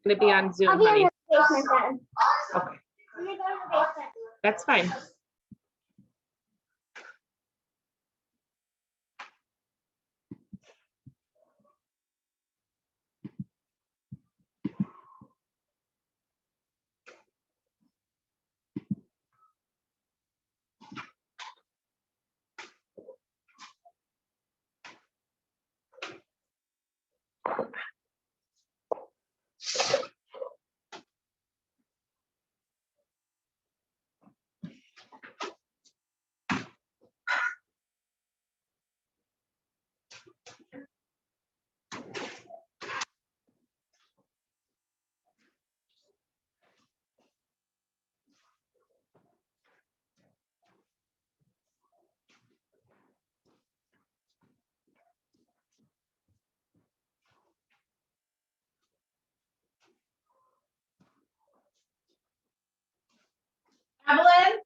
Gonna be on Zoom, I'll be honey. in the basement then. Okay, I'm gonna go to the basement. that's fine. Evelyn?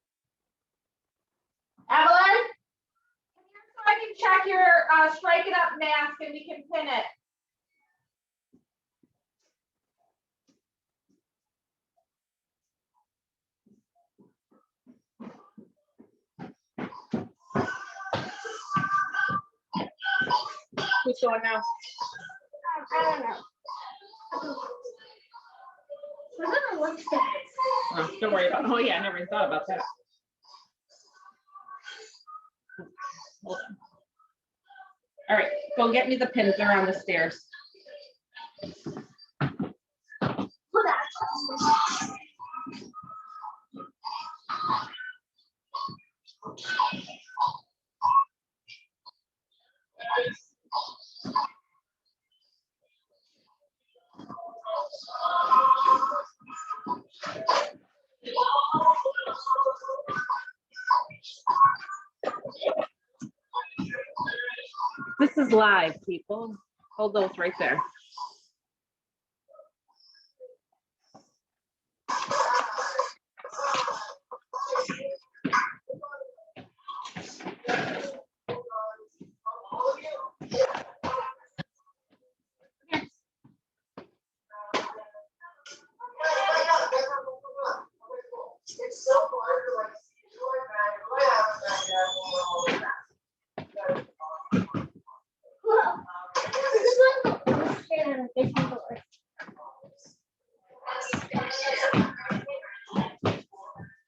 Evelyn? Come here so I can check your Strike It Up mask and we can pin it. Who's going now? I don't know. We're gonna look at Oh, don't worry about. Oh yeah, I never even thought about that. Hold on. All right, go get me the pins. They're on the stairs. This is live, people. Hold those right there.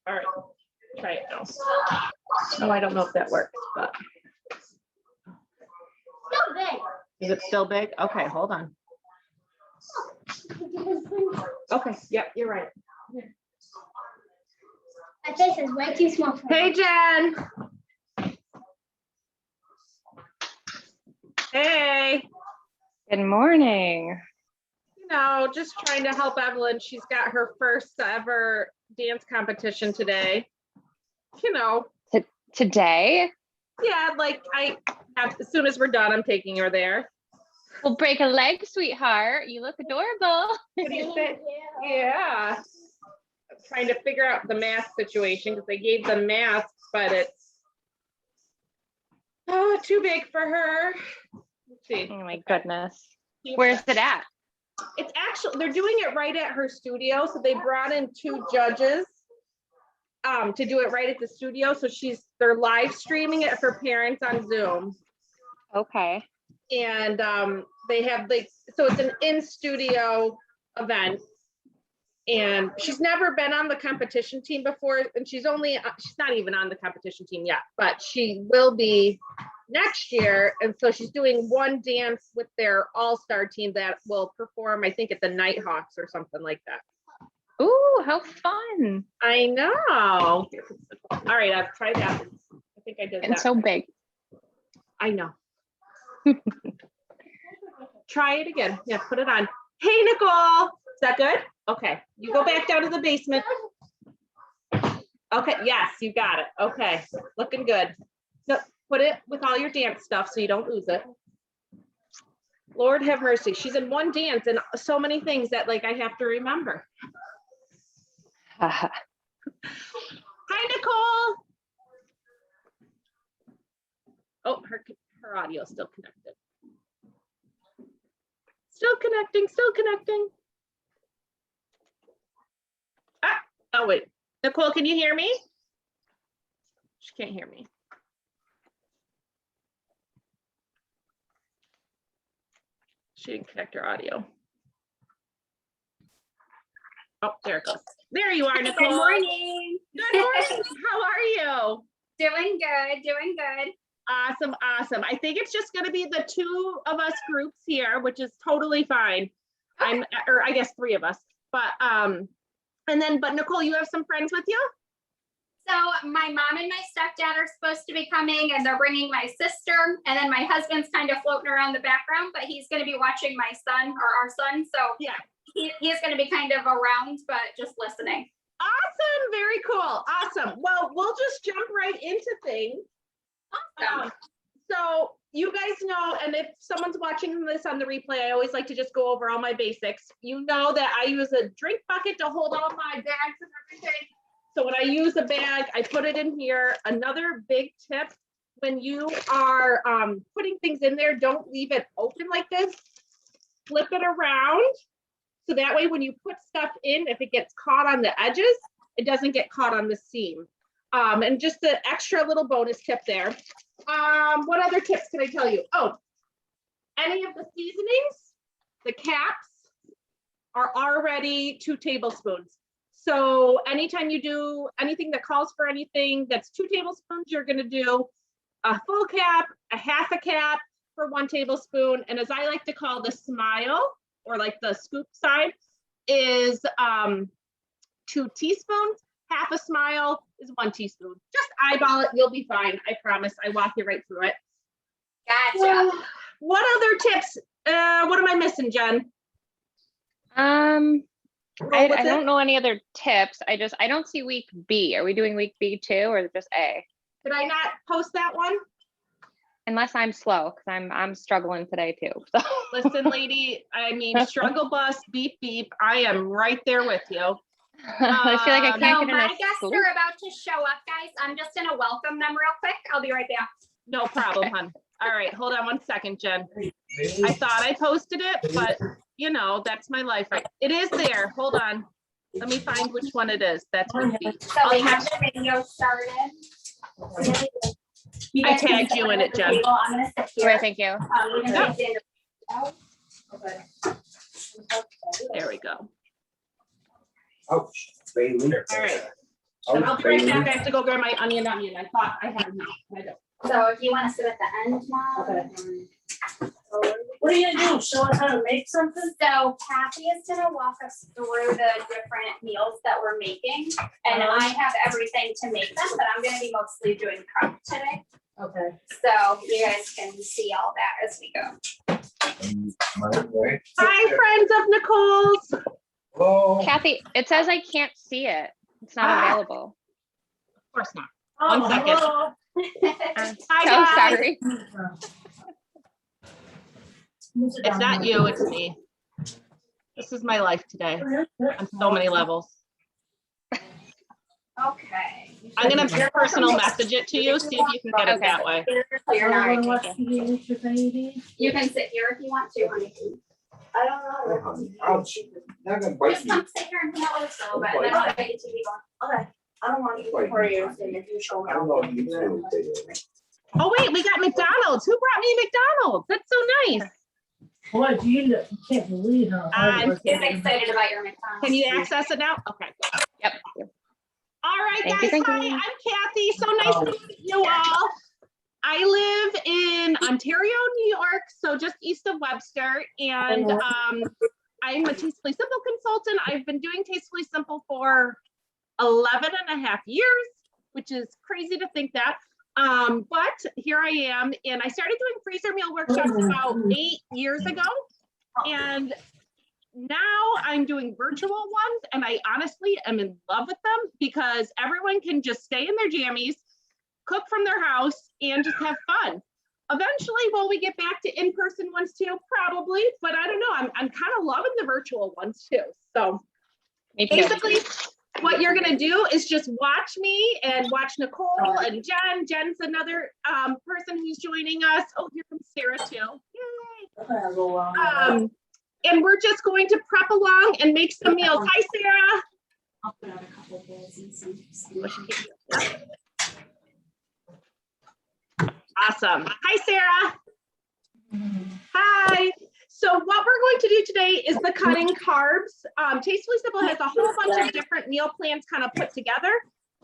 All right, try it now. Oh, I don't know if that works, but so big. is it still big? Okay, hold on. Okay, yep, you're right. My face is way too small for Hey, me. Jen. Hey. Good morning. You know, just trying to help Evelyn. She's got her first ever dance competition today. You know, Today, yeah, like as soon as we're done, I'm taking her there. we'll break a leg, sweetheart. You look adorable. What do you think? Yeah. I'm trying to figure out the mask situation because they gave the masks, but it's too big for her. Let's see. Oh my goodness. Where's it at? It's actually, they're doing it right at her studio. So they brought in 2 judges to do it right at the studio. So they're live streaming it for parents on Zoom. Okay. And they have so it's an in-studio event. And she's never been on the competition team before. And she's not even on the competition team yet, but she will be next year. And so she's doing one dance with their all-star team that will perform, I think, at the Nighthawks or something like that. Ooh, how fun. I know. All right, I've tried that. I think I did And that. so big. I know. Try it again. Yeah, put it on. Hey, Nicole. Is that good? Okay. You go back down to the basement. Okay. Yes, you got it. Okay. Looking good. So put it with all your dance stuff so you don't lose it. Lord have mercy. She's in one dance and so many things that I have to remember. Hi, Nicole. Oh, her audio is still connected. Still connecting, still connecting. Oh, wait. Nicole, can you hear me? She can't hear me. She didn't connect her audio. Oh, there it goes. There you are, Nicole. Good morning. Good morning. How are you? Doing good, doing good. Awesome, awesome. I think it's just gonna be the two of us groups here, which is totally fine. Or I guess three of us, but Nicole, you have some friends with you? So my mom and my stepdad are supposed to be coming and they're bringing my sister, and then my husband's kind of floating around the background, but he's gonna be watching my son or our son. So Yeah. He's gonna be kind of around, but just listening. Awesome, very cool, awesome. Well, we'll just jump right into things. Awesome. So you guys know, and if someone's watching this on the replay, I always like to just go over all my basics. You know that I use a drink bucket to hold all my bags and everything. So when I use a bag, I put it in here. Another big tip, when you are putting things in there, don't leave it open like this. Flip it around. So that way, when you put stuff in, if it gets caught on the edges, it doesn't get caught on the seam. And just the extra little bonus tip there. What other tips can I tell you? Oh, any of the seasonings, the caps are already 2 tablespoons. So anytime you do anything that calls for anything that's 2 tablespoons, you're gonna do a full cap, a half a cap for 1 tablespoon. And as I like to call the smile, or like the scoop side, is 2 teaspoons. Half a smile is 1 teaspoon. Just eyeball it, you'll be fine. I promise. I walk you right through it. Gotcha. What other tips? What am I missing, Jen? I Roll with it. don't know any other tips. I don't see week B. Are we doing week B too, or just A? Did I not post that one? Unless I'm slow, because I'm struggling today too. So. Listen, lady, I mean, struggle bus, beep, beep. I am right there with you. I feel like I So can't get my enough guests sleep. are about to show up, guys. I'm just gonna welcome them real quick. I'll be right back. No problem, hon. All right, hold on 1 second, Jen. I thought I posted it, but you know, that's my life, right? It is there. Hold on. Let me find which one it is. That's what beep. So we have the video started. I tagged you in it, Jen. I'm gonna sit All here. right, thank you. We're gonna get There we go. Ouch. Bailey. All right. Ouch, I'll be right Bailey. back. I have to go grab my onion. I thought I had enough. I don't. So if you want to sit at the end, Mom. What are you gonna do? Show us how to make something? So Kathy is gonna walk us through the different meals that we're making, and I have everything to make them, but I'm gonna be mostly doing prep today. Okay. So you guys can see all that as we go. Hi, friends of Nicole's. Hello. Kathy, it says I can't see it. It's not available. Of course not. Oh, 1 second. hello. I'm Hi, so guys. sorry. It's not you, it's me. This is my life today on so many levels. Okay. I'm gonna personal message it to you, see if you can get it Okay. that way. You're not right. Watch TV with your baby. You can sit here if you want to, honey. I don't know. Ouch. Not gonna bite Just me. come sit here and hang out with us a little bit, and then I'll get the TV going. Okay. I don't want you to for you, so if you show me. I don't know if you can do it. Oh wait, we got McDonald's. Who brought me McDonald's? That's so nice. Boy, you can't believe how hard work Get it is. excited about your McDonald's. Can you access it now? Okay. Yep. All right, Thank you, guys. thank Hi, you. I'm Kathy. So nice to meet you all. I live in Ontario, New York, so just east of Webster, and I'm a Tastefully Simple consultant. I've been doing Tastefully Simple for 11 and a half years, which is crazy to think that. But here I am, and I started doing freezer meal workshops about 8 years ago, and now I'm doing virtual ones, and I honestly am in love with them because everyone can just stay in their jammies, cook from their house, and just have fun. Eventually, will we get back to in-person ones too? Probably, but I don't know. I'm kind of loving the virtual ones too. So Me too. basically, what you're gonna do is just watch me and watch Nicole and Jen. Jen's another person who's joining us. Oh, here comes Sarah too. Yay! And we're just going to prep along and make some meals. Hi, Sarah. Awesome. Hi, Sarah. Hi. So what we're going to do today is the cutting carbs. Tastefully Simple has a whole bunch of different meal plans kind of put together.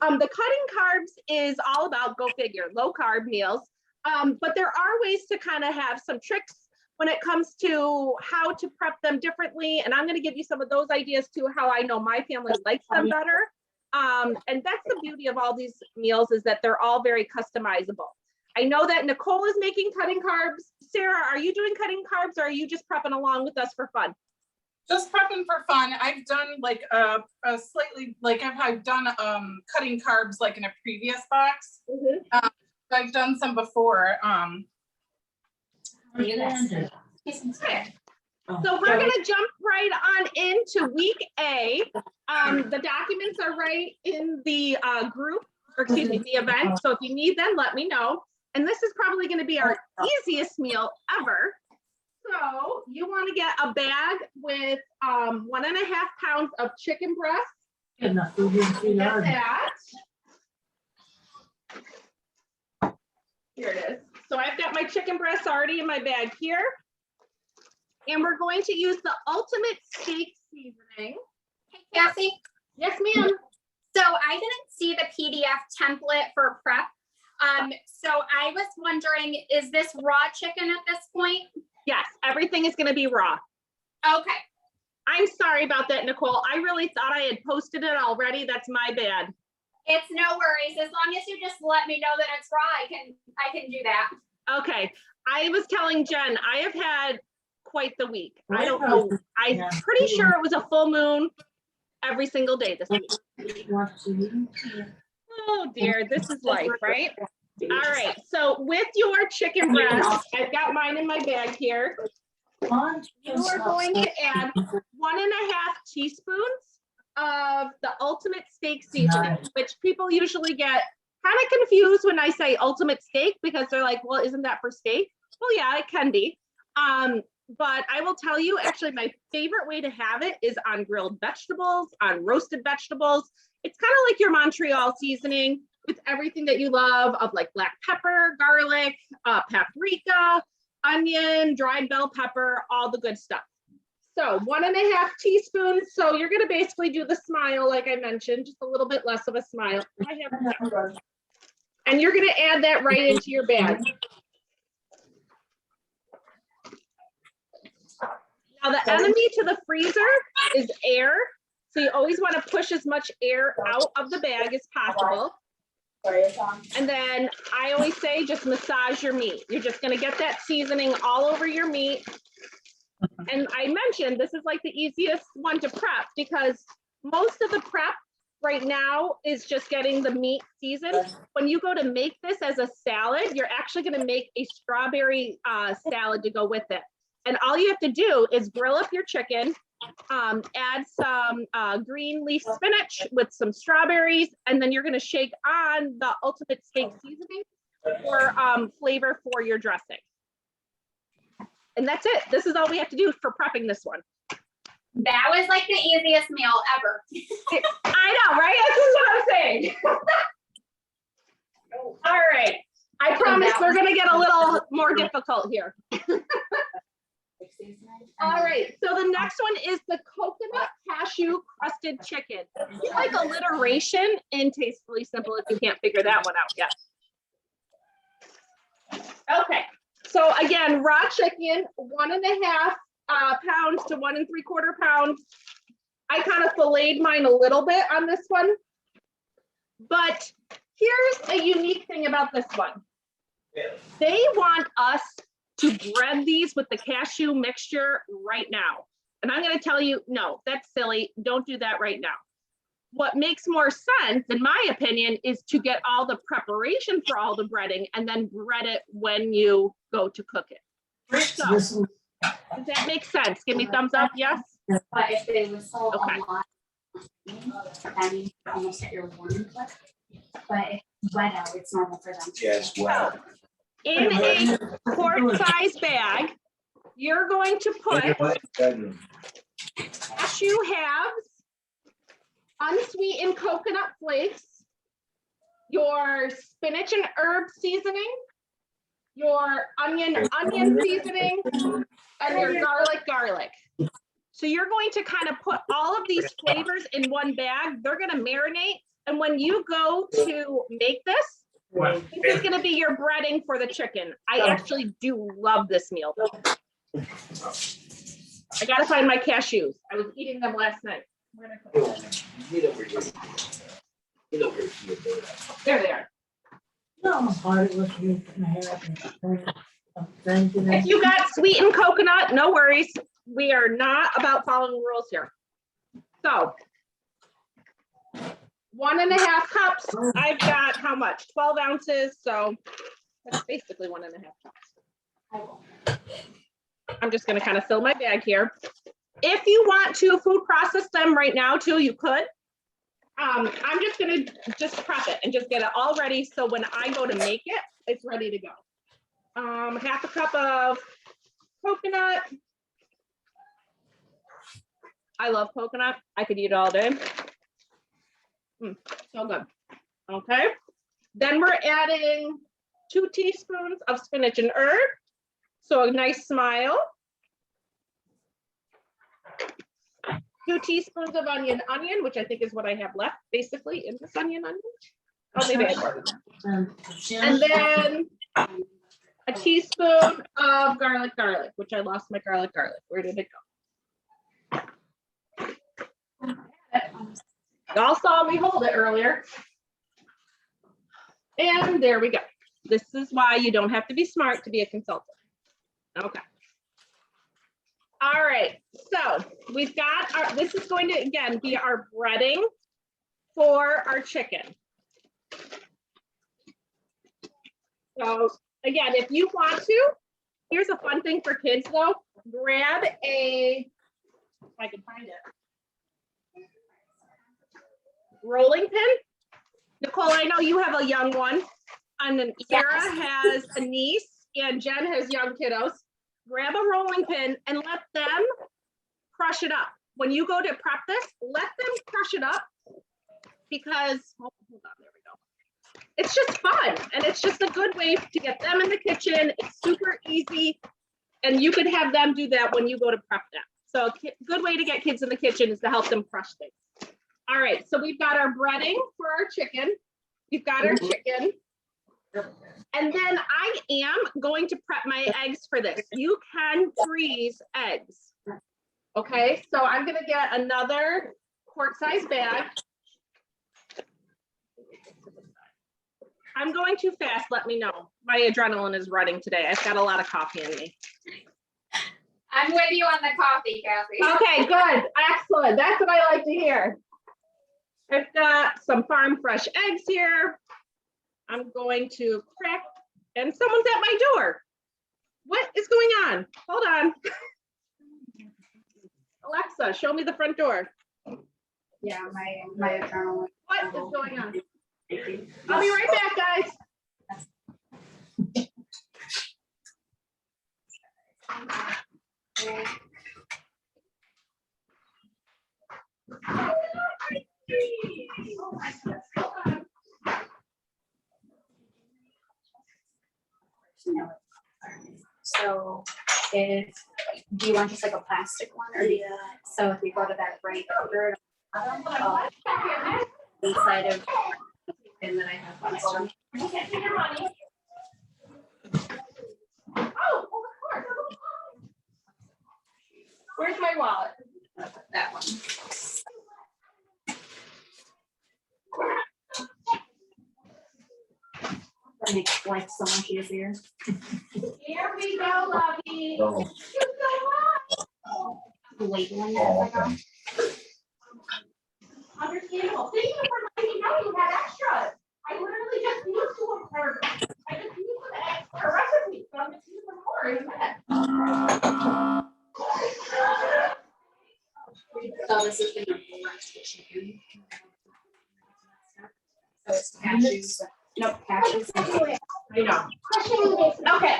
The cutting carbs is all about, go figure, low carb meals. But there are ways to kind of have some tricks when it comes to how to prep them differently. And I'm going to give you some of those ideas too, how I know my family likes them better. And that's the beauty of all these meals, is that they're all very customizable. I know that Nicole is making cutting carbs. Sarah, are you doing cutting carbs, or are you just prepping along with us for fun? Just prepping for fun. I've done like a slightly, like I've done cutting carbs like in a previous box. Mm-hmm. I've done some before. Okay. So we're going to jump right on into week A. The documents are right in the group, or excuse me, the event. So if you need them, let me know. And this is probably going to be our easiest meal ever. So you want to get a bag with 1.5 pounds of chicken breast. Get that. Here it is. So I've got my chicken breast already in my bag here. And we're going to use the ultimate steak seasoning. Hey, Cassie. Yes, ma'am. So I didn't see the PDF template for prep. So I was wondering, is this raw chicken at this point? Yes, everything is going to be raw. Okay. I'm sorry about that, Nicole. I really thought I had posted it already. That's my bad. It's no worries. As long as you just let me know that it's raw, I can do that. Okay. I was telling Jen, I have had quite the week. I don't know. I'm pretty sure it was a full moon every single day this week. Oh dear, this is life, right? All right. So with your chicken breast, I've got mine in my bag here. You are going to add 1.5 teaspoons of the ultimate steak seasoning, which people usually get kind of confused when I say ultimate steak, because they're like, well, isn't that for steak? Well, yeah, it can be. But I will tell you, actually, my favorite way to have it is on grilled vegetables, on roasted vegetables. It's kind of like your Montreal seasoning with everything that you love, of like black pepper, garlic, paprika, onion, dried bell pepper, all the good stuff. So 1.5 teaspoons. So you're going to basically do the smile, like I mentioned, just a little bit less of a smile. And you're going to add that right into your bag. Now the enemy to the freezer is air. So you always want to push as much air out of the bag as possible. And then I always say, just massage your meat. You're just going to get that seasoning all over your meat. And I mentioned this is like the easiest one to prep, because most of the prep right now is just getting the meat seasoned. When you go to make this as a salad, you're actually going to make a strawberry salad to go with it. And all you have to do is grill up your chicken, add some green leaf spinach with some strawberries, and then you're going to shake on the ultimate steak seasoning for flavor for your dressing. And that's it. This is all we have to do for prepping this one. That was like the easiest meal ever. I know, right? That's what I'm saying. All right. I promise we're going to get a little more difficult here. All right. So the next one is the coconut cashew crusted chicken. It's like alliteration in Tastefully Simple if you can't figure that one out yet. Okay. So again, raw chicken, 1.5 pounds to 1 3/4 pounds. I kind of filleted mine a little bit on this one, but here's a unique thing about this one. They want us to bread these with the cashew mixture right now. And I'm going to tell you, no, that's silly. Don't do that right now. What makes more sense, in my opinion, is to get all the preparation for all the breading and then bread it when you go to cook it. So, does that make sense? Give me a thumbs up, yes? But if they were sold Okay. online, then you almost hit your warning clip. But if wet out, it's normal for them. Yes, well. In a quart-size bag, you're going to put cashew halves, unsweetened coconut flakes, your spinach and herb seasoning, your onion seasoning, and your garlic. So you're going to kind of put all of these flavors in one bag. They're going to marinate. And when you go to make this is going to be your breading for the chicken. I actually do love this meal though. I got to find my cashews. I was eating them last night. Where did I put them? There they are. If you got sweetened coconut, no worries. We are not about following rules here. So 1.5 cups. I've got how much? 12 ounces. So that's basically 1.5 cups. I'm just going to kind of fill my bag here. If you want to food process them right now too, you could. I'm just going to prep it and just get it all ready. So when I go to make it, it's ready to go. 1/2 cup of coconut. I love coconut. I could eat it all day. So good. Okay. Then we're adding 2 teaspoons of spinach and herb. So a nice smile. 2 teaspoons of onion, which I think is what I have left basically in this onion. Oh, maybe I more. And then a teaspoon of garlic, which I lost my garlic. Where did it go? Y'all saw me hold it earlier. And there we go. This is why you don't have to be smart to be a consultant. Okay. All right, so we've got our, this is going to, again, be our breading for our chicken. So again, if you want to, here's a fun thing for kids though, grab a, if I can find it, rolling pin. Nicole, I know you have a young one, and then Sarah has a niece, and Jen has young kiddos. Grab a rolling pin and let them crush it up. When you go to prep this, let them crush it up because, hold on, there we go. It's just fun, and it's just a good way to get them in the kitchen. It's super easy, and you could have them do that when you go to prep them. So good way to get kids in the kitchen is to help them crush things. All right, so we've got our breading for our chicken. We've got our chicken. And then I am going to prep my eggs for this. You can freeze eggs. Okay, so I'm gonna get another quart-sized bag. I'm going too fast, let me know. My adrenaline is running today. I've got a lot of coffee in me. I'm with you on the coffee, Kathy. Okay, good, excellent. That's what I like to hear. I've got some farm fresh eggs here. I'm going to crack, and someone's at my door. What is going on? Hold on. Alexa, show me the front door. Yeah, my adrenaline. What is going on? I'll be right back, guys. So if, do you want just like a plastic one or yeah? So if you go to that right third inside of and then I have one store. Oh, of course. Where's my wallet? That one. That makes life so much easier. Here we go, Lovey. Oh. Labeling Oh, it. okay. Understandable. Thank you for letting me know you had extras. I literally just used two of her. I just used the extra recipe, so I'm just using more in a minute. So this is the number one chicken. So it's cashews. Nope, cashews. I know. Okay.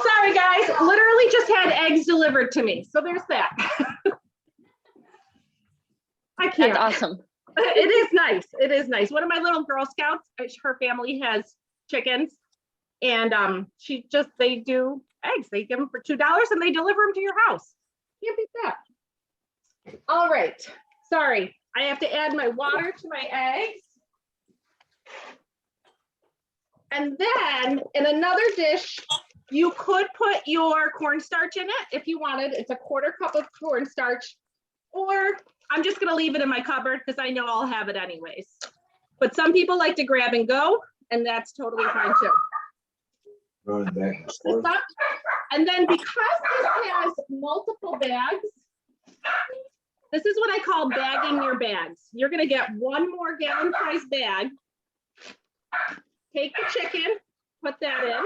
Sorry, guys. Literally just had eggs delivered to me. So there's that. I can't. That's awesome. It is nice. It is nice. One of my little Girl Scouts, her family has chickens, and they do eggs. They give them for $2 and they deliver them to your house. Can't beat that. All right. Sorry, I have to add my water to my eggs. And then in another dish, you could put your cornstarch in it if you wanted. It's a 1/4 cup of cornstarch, or I'm just gonna leave it in my cupboard because I know I'll have it anyways. But some people like to grab and go, and that's totally fine too. Run back and forth. And then because this has multiple bags, this is what I call bagging your bags. You're gonna get one more gallon-sized bag. Take the chicken, put that in.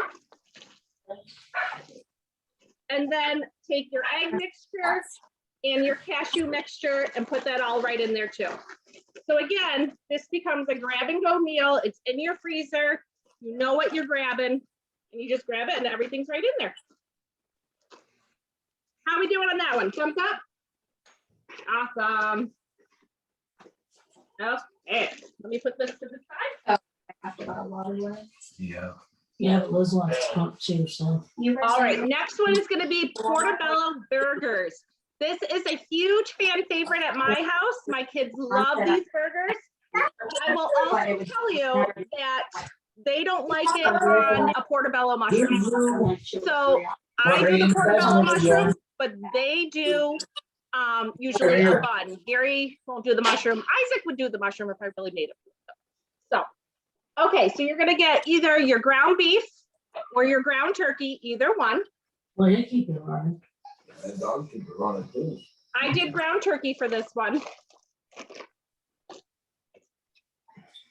And then take your egg mixture and your cashew mixture and put that all right in there too. So again, this becomes a grab and go meal. It's in your freezer. You know what you're grabbing and you just grab it and everything's right in there. How are we doing on that one? Thumbs up? Awesome. Okay, let me put this to the side. Yeah. Yeah, but Liz wants to pump too, so. All right, next one is gonna be Portobello Burgers. This is a huge fan favorite at my house. My kids love these burgers. I will also tell you that they don't like it on a portobello mushroom. So I do the portobello mushroom, but they do usually a bun. Gary won't do the mushroom. Isaac would do the mushroom if I really made it. So, okay, so you're gonna get either your ground beef or your ground turkey, either one. Well, you keep it running. That dog keep it running too. I did ground turkey for this one.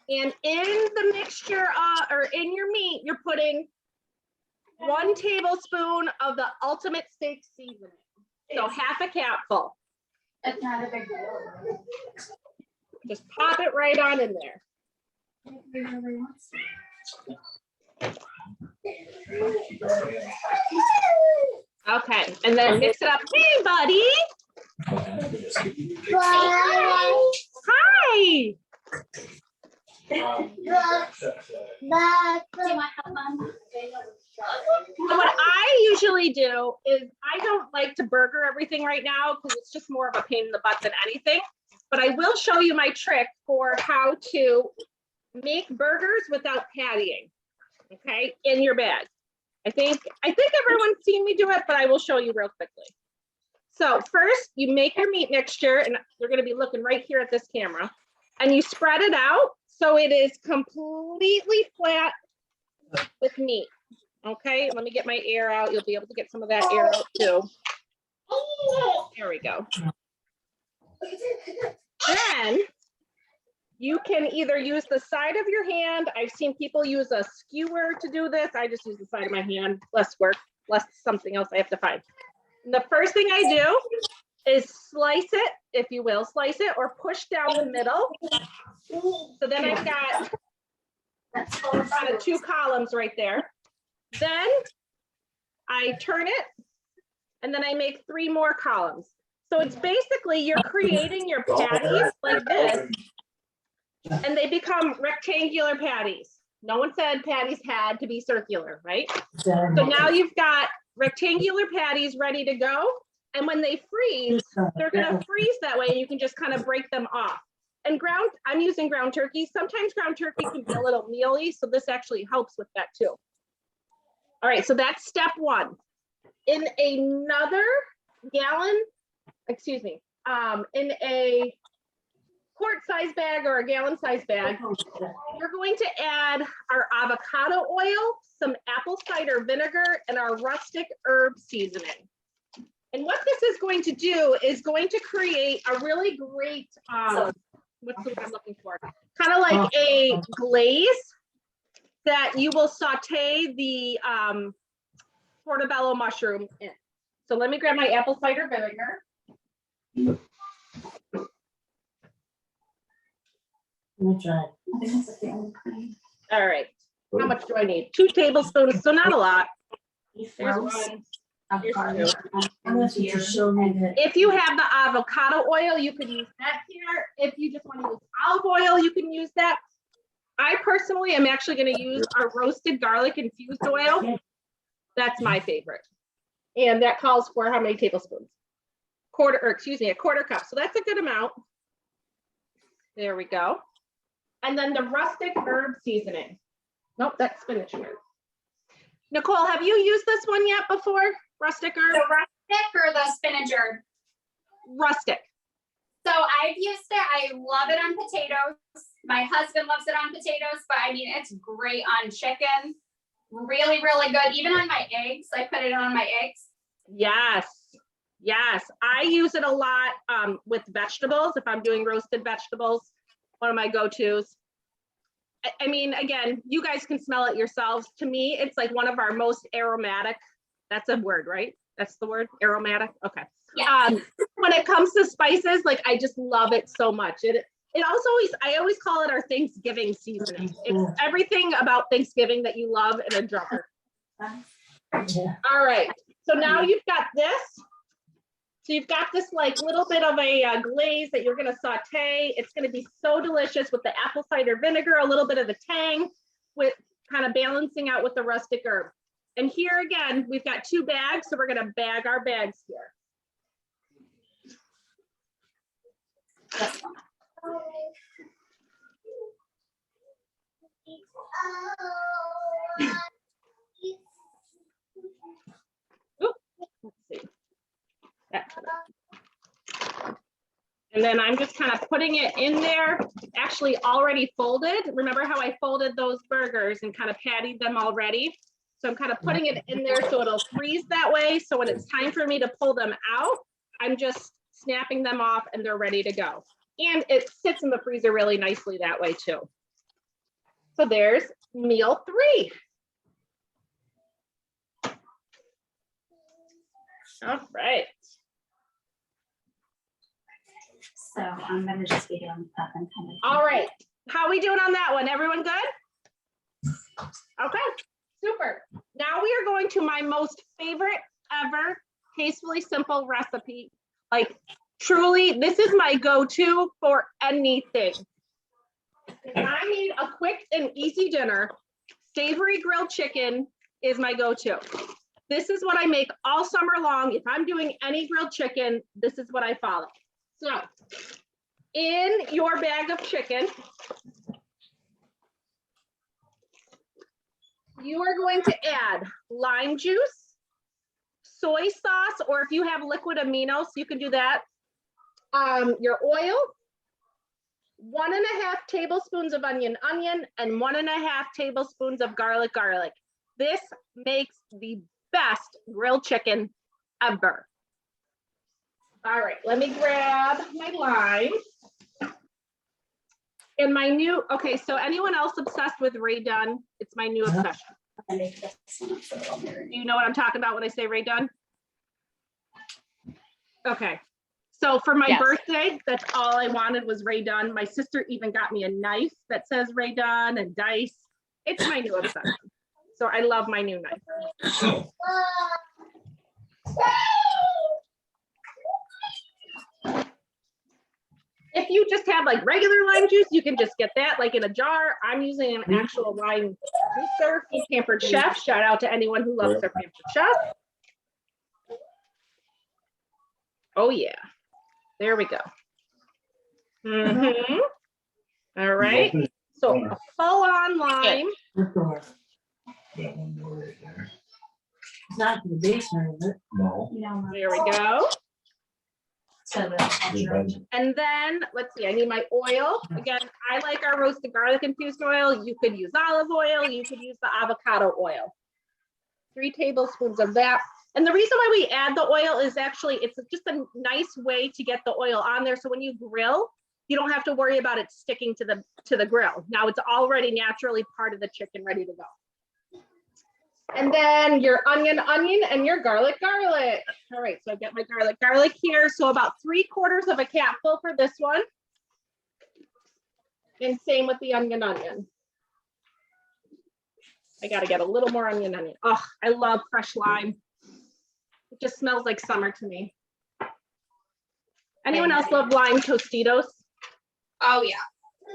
And in the mixture, or in your meat, you're putting 1 tablespoon of the ultimate steak seasoning. So half a capful. It's not a big deal. Just pop it right on in there. Okay, and then mix it up. Hey, buddy. Hi. Do you want help, Mom? So what I usually do is I don't like to burger everything right now because it's just more of a pain in the butt than anything. But I will show you my trick for how to make burgers without pattying, okay, in your bag. I think everyone's seen me do it, but I will show you real quickly. So first you make your meat mixture, and you're gonna be looking right here at this camera, and you spread it out so it is completely flat with meat. Okay, let me get my air out. You'll be able to get some of that air out too. There we go. Then you can either use the side of your hand. I've seen people use a skewer to do this. I just use the side of my hand, less work, less something else I have to find. And the first thing I do is slice it, if you will, slice it or push down the middle. So then I've got kind of 2 columns right there. Then I turn it and then I make 3 more columns. So it's basically you're creating your patties like this and they become rectangular patties. No one said patties had to be circular, right? So now you've got rectangular patties ready to go. And when they freeze, they're gonna freeze that way and you can just kind of break them off. And I'm using ground turkey. Sometimes ground turkey can be a little mealy, so this actually helps with that too. All right, so that's step 1. In another gallon, excuse me, in a quart-size bag or a gallon-size bag, we're going to add our avocado oil, some apple cider vinegar, and our rustic herb seasoning. And what this is going to do is going to create a really great, what's the word I'm looking for? Kind of like a glaze that you will saute the portobello mushroom in. So let me grab my apple cider vinegar. Let me try. All right, how much do I need? 2 tablespoons, so not a lot. There's 1. Unless you just show me that. If you have the avocado oil, you can use that here. If you just want to use olive oil, you can use that. I personally am actually going to use our roasted garlic infused oil. That's my favorite. And that calls for how many tablespoons? A quarter cup. So that's a good amount. There we go. And then the rustic herb seasoning. Nope, that's spinach herb. Nicole, have you used this one yet before? Rustic herb? The rustic or the spinach herb? Rustic. So I've used it. I love it on potatoes. My husband loves it on potatoes, but I mean, it's great on chicken. Really, really good. Even on my eggs. I put it on my eggs. Yes. Yes. I use it a lot with vegetables. If I'm doing roasted vegetables, one of my go-tos. I mean, again, you guys can smell it yourselves. To me, it's like one of our most aromatic. That's a word, right? That's the word, aromatic. Okay. Yeah. When it comes to spices, like I just love it so much. It also I always call it our Thanksgiving seasoning. It's everything about Thanksgiving that you love in a jar. All right. So now you've got this. So you've got this like little bit of a glaze that you're going to saute. It's going to be so delicious with the apple cider vinegar, a little bit of the tang, with kind of balancing out with the rustic herb. And here again, we've got 2 bags, so we're going to bag our bags here. Let's see. And then I'm just kind of putting it in there, actually already folded. Remember how I folded those burgers and kind of patted them already? So I'm kind of putting it in there so it'll freeze that way. So when it's time for me to pull them out, I'm just snapping them off and they're ready to go. And it sits in the freezer really nicely that way too. So there's meal 3. All right. So I'm gonna just be doing that and kind of. All right. How are we doing on that one? Everyone good? Okay, super. Now we are going to my most favorite ever Tastefully Simple recipe. Like truly, this is my go-to for anything. If I need a quick and easy dinner, savory grilled chicken is my go-to. This is what I make all summer long. If I'm doing any grilled chicken, this is what I follow. So in your bag of chicken, you are going to add lime juice, soy sauce, or if you have liquid aminos, you can do that. Your oil, 1.5 tablespoons of onion, and 1.5 tablespoons of garlic. This makes the best grilled chicken ever. All right, let me grab my lime. And my new, okay, so anyone else obsessed with Ray Dunn? It's my new obsession. Do you know what I'm talking about when I say Ray Dunn? Okay, so for my birthday, that's all I wanted was Ray Dunn. My sister even got me a knife that says Ray Dunn and dice. It's my new obsession. So I love my new knife. If you just have like regular lime juice, you can just get that like in a jar. I'm using an actual lime juicer from Pampered Chef. Shout out to anyone who loves their Pampered Chef. Oh yeah, there we go. All right, so a full-on lime. Got one more right there. It's not in the basement, is it? No. There we go. So the. And then, let's see, I need my oil. Again, I like our roasted garlic infused oil. You could use olive oil. You could use the avocado oil. 3 tablespoons of that. And the reason why we add the oil is actually, it's just a nice way to get the oil on there. So when you grill, you don't have to worry about it sticking to the grill. Now it's already naturally part of the chicken ready to go. And then your onion, and your garlic. All right, so I've got my garlic here. So about 3/4 of a capful for this one. And same with the onion. I gotta get a little more onion. Oh, I love fresh lime. just smells like summer to me. Anyone else love lime Tostitos? Oh, yeah.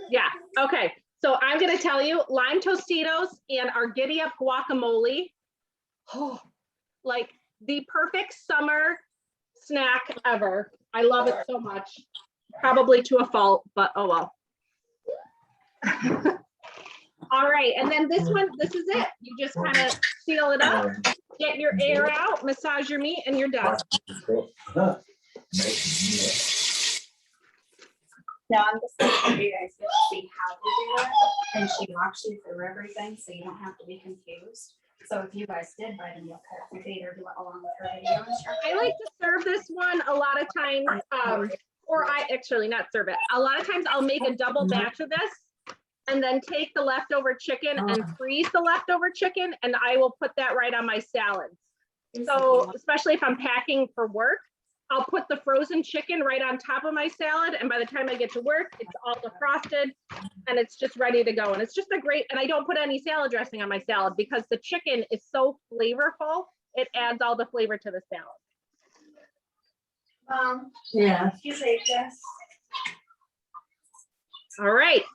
Yeah, okay. So I'm gonna tell you, lime Tostitos and our Giddy Up guacamole, oh, like the perfect summer snack ever. I love it so much. Probably to a fault, but oh well. All right, and then this one, this is it. You just kind of seal it up, get your air out, massage your meat, and you're done. No, I'm just saying for you guys to see how to do it. And she walks you through everything, so you don't have to be confused. So if you guys did buy the meal kit, you could either do it along with her video instructions. I like to serve this one a lot of times, or I actually not serve it. A lot of times I'll make a double batch of this and then take the leftover chicken and freeze the leftover chicken, and I will put that right on my salads. So especially if I'm packing for work, I'll put the frozen chicken right on top of my salad, and by the time I get to work, it's all defrosted and it's just ready to go. And it's just a great, and I don't put any salad dressing on my salad because the chicken is so flavorful. It adds all the flavor to the salad. Yeah. You say yes. All right.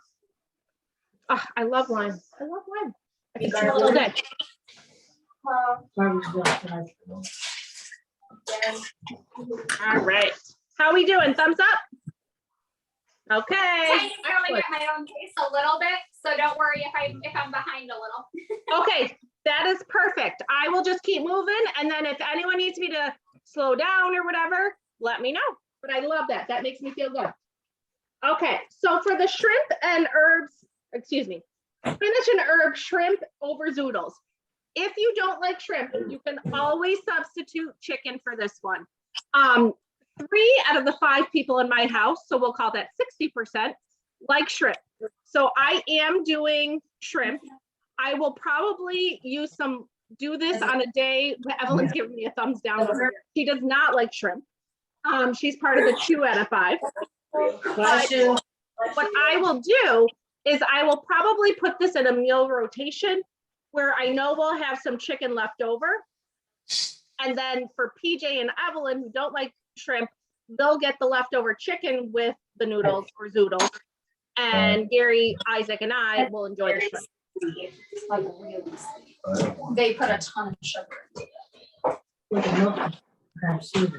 Oh, I love lime. I love lime. I can smell it all day. Barbie's built tonight. All right. How we doing? Thumbs up? Okay. Kind of going Excellent. at my own pace a little bit, so don't worry if I'm behind a little. Okay, that is perfect. I will just keep moving, and then if anyone needs me to slow down or whatever, let me know. But I love that. That makes me feel good. Okay, so for the shrimp and herbs, excuse me, spinach and herb shrimp over zoodles. If you don't like shrimp, you can always substitute chicken for this one. 3 out of the 5 people in my house, so we'll call that 60%, like shrimp. So I am doing shrimp. I will probably do this on a day. Evelyn's giving me a thumbs down over here. She does not like shrimp. She's part of the 2 out of 5. But what I will do is I will probably put this in a meal rotation where I know we'll have some chicken left over. And then for PJ and Evelyn, who don't like shrimp, they'll get the leftover chicken with the noodles or zoodles. And Gary, Isaac, and I will enjoy the shrimp. Like really sweet. They put a ton of sugar into it. With the milk, perhaps, too.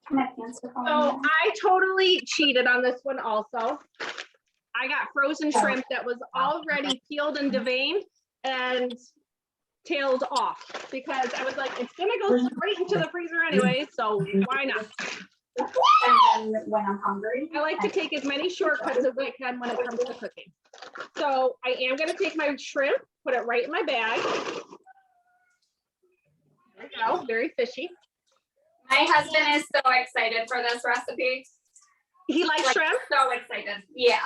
My pants are So falling. I totally cheated on this one also. I got frozen shrimp that was already peeled and deveined and tailed off because I was like, it's gonna go straight into the freezer anyway, so why not? And then when I'm hungry. I like to take as many shortcuts as I can when it comes to cooking. So I am gonna take my shrimp, put it right in my bag. There we go, very fishy. My husband is so excited for this recipe. He likes Like, shrimp? so excited. Yeah.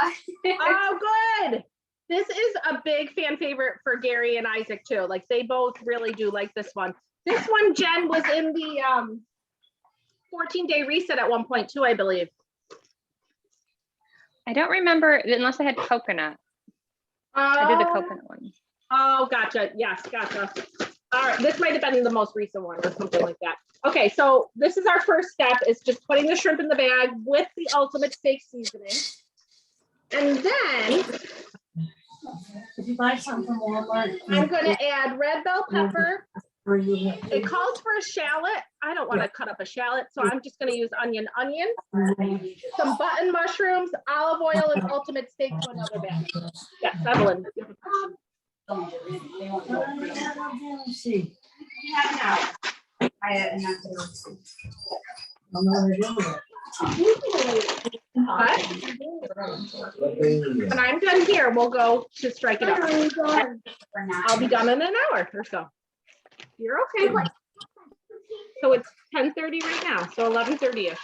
Oh, good. This is a big fan favorite for Gary and Isaac too. Like they both really do like this one. This one, Jen, was in the 14-day reset at one point too, I believe. I don't remember unless I had coconut. I did the coconut one. Oh, gotcha. Yes, gotcha. All right, this might have been the most recent one or something like that. Okay, so this is our first step, is just putting the shrimp in the bag with the ultimate steak seasoning. And then If you buy something from Walmart. I'm gonna add red bell pepper. Or you have. It calls for a shallot. I don't want to cut up a shallot, so I'm just gonna use onion, some button mushrooms, olive oil, and ultimate steak to another bag. Yes, Evelyn. you have a question? Let's see. And that's it. I don't know what they're doing with it. But when I'm done here, we'll go to strike it up. We're not. I'll be done in an hour or so. You're okay. So it's 10:30 right now, so 11:30-ish.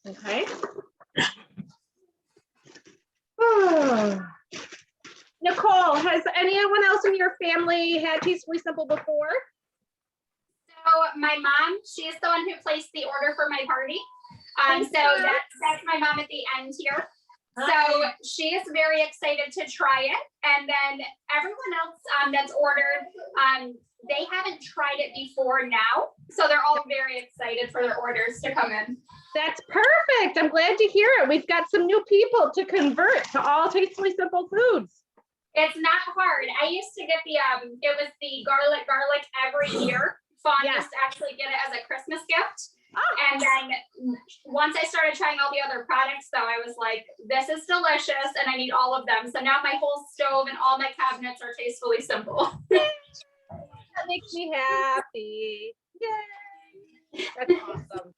Okay. Nicole, has anyone else in your family had Tastefully Simple before? So my mom, she's the one who placed the order for my party. So that's my mom at the end here. So she is very excited to try it. And then everyone else that's ordered, they haven't tried it before now. So they're all very excited for their orders to come in. That's perfect. I'm glad to hear it. We've got some new people to convert to all Tastefully Simple foods. It's not hard. I used to get the, it was the garlic every year. Fawn Yes. used to actually get it as a Christmas gift. Oh. And then once I started trying all the other products, though, I was like, this is delicious and I need all of them. So now my whole stove and all my cabinets are Tastefully Simple. That makes me happy. Yay. That's awesome.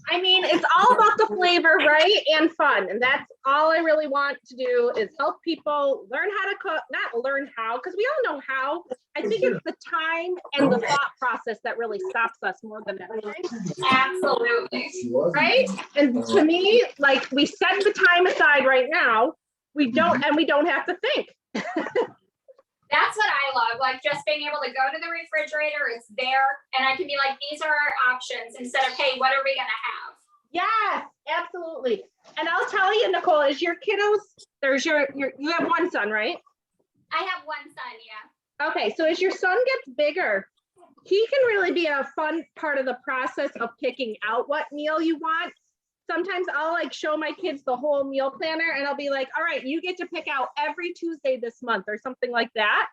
I mean, it's all about the flavor, right? And fun. And that's all I really want to do is help people learn how to cook, not learn how, because we all know how. I think it's the time and the thought process that really stops us more than anything. Absolutely. Right? And to me, like we set the time aside right now, we don't have to think. That's what I love, like just being able to go to the refrigerator, it's there, and I can be like, these are our options instead of, hey, what are we gonna have? Yes, absolutely. And I'll tell you, Nicole, is your kiddos, there's you have one son, right? I have one son, yeah. Okay, so as your son gets bigger, he can really be a fun part of the process of picking out what meal you want. Sometimes I'll like show my kids the whole meal planner and I'll be like, all right, you get to pick out every Tuesday this month or something like that.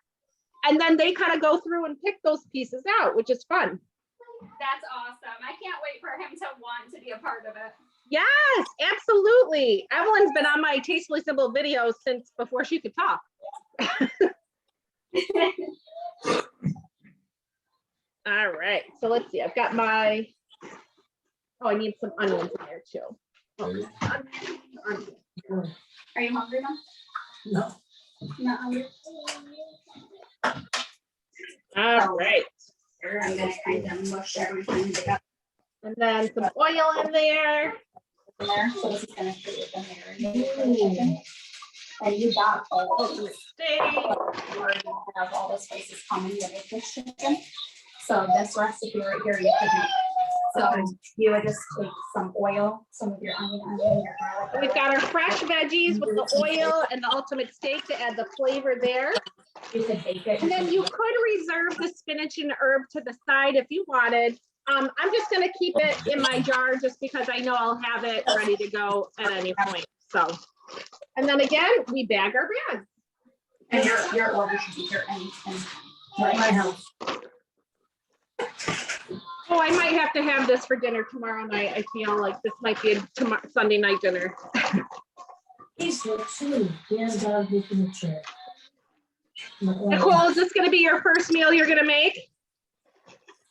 And then they kind of go through and pick those pieces out, which is fun. That's awesome. I can't wait for him to want to be a part of it. Yes, absolutely. Evelyn's been on my Tastefully Simple videos since before she could talk. All right, so let's see. I've got my, oh, I need some onions in there too. Oh, Are you hungry now? No. Not hungry? all right. I'm gonna kind of mush everything together And then some oil in there. in there. So this is gonna create the marinade for the chicken. And you got all of Ultimate this. steak. You already have all the spices coming to make this chicken. So this recipe right here, you could make. So you would just take some oil, some of your onion, your garlic. We've got our fresh veggies with the oil and the ultimate steak to add the flavor there. You could bake it. And then you could reserve the spinach and herb to the side if you wanted. I'm just gonna keep it in my jar just because I know I'll have it ready to go at any point, so. And then again, we bag our bags. And your order should be here anything. At my house. Oh, I might have to have this for dinner tomorrow night. I feel like this might be a Sunday night dinner. He's the two. He has dog who's in the chair. Nicole, is this gonna be your first meal you're gonna make?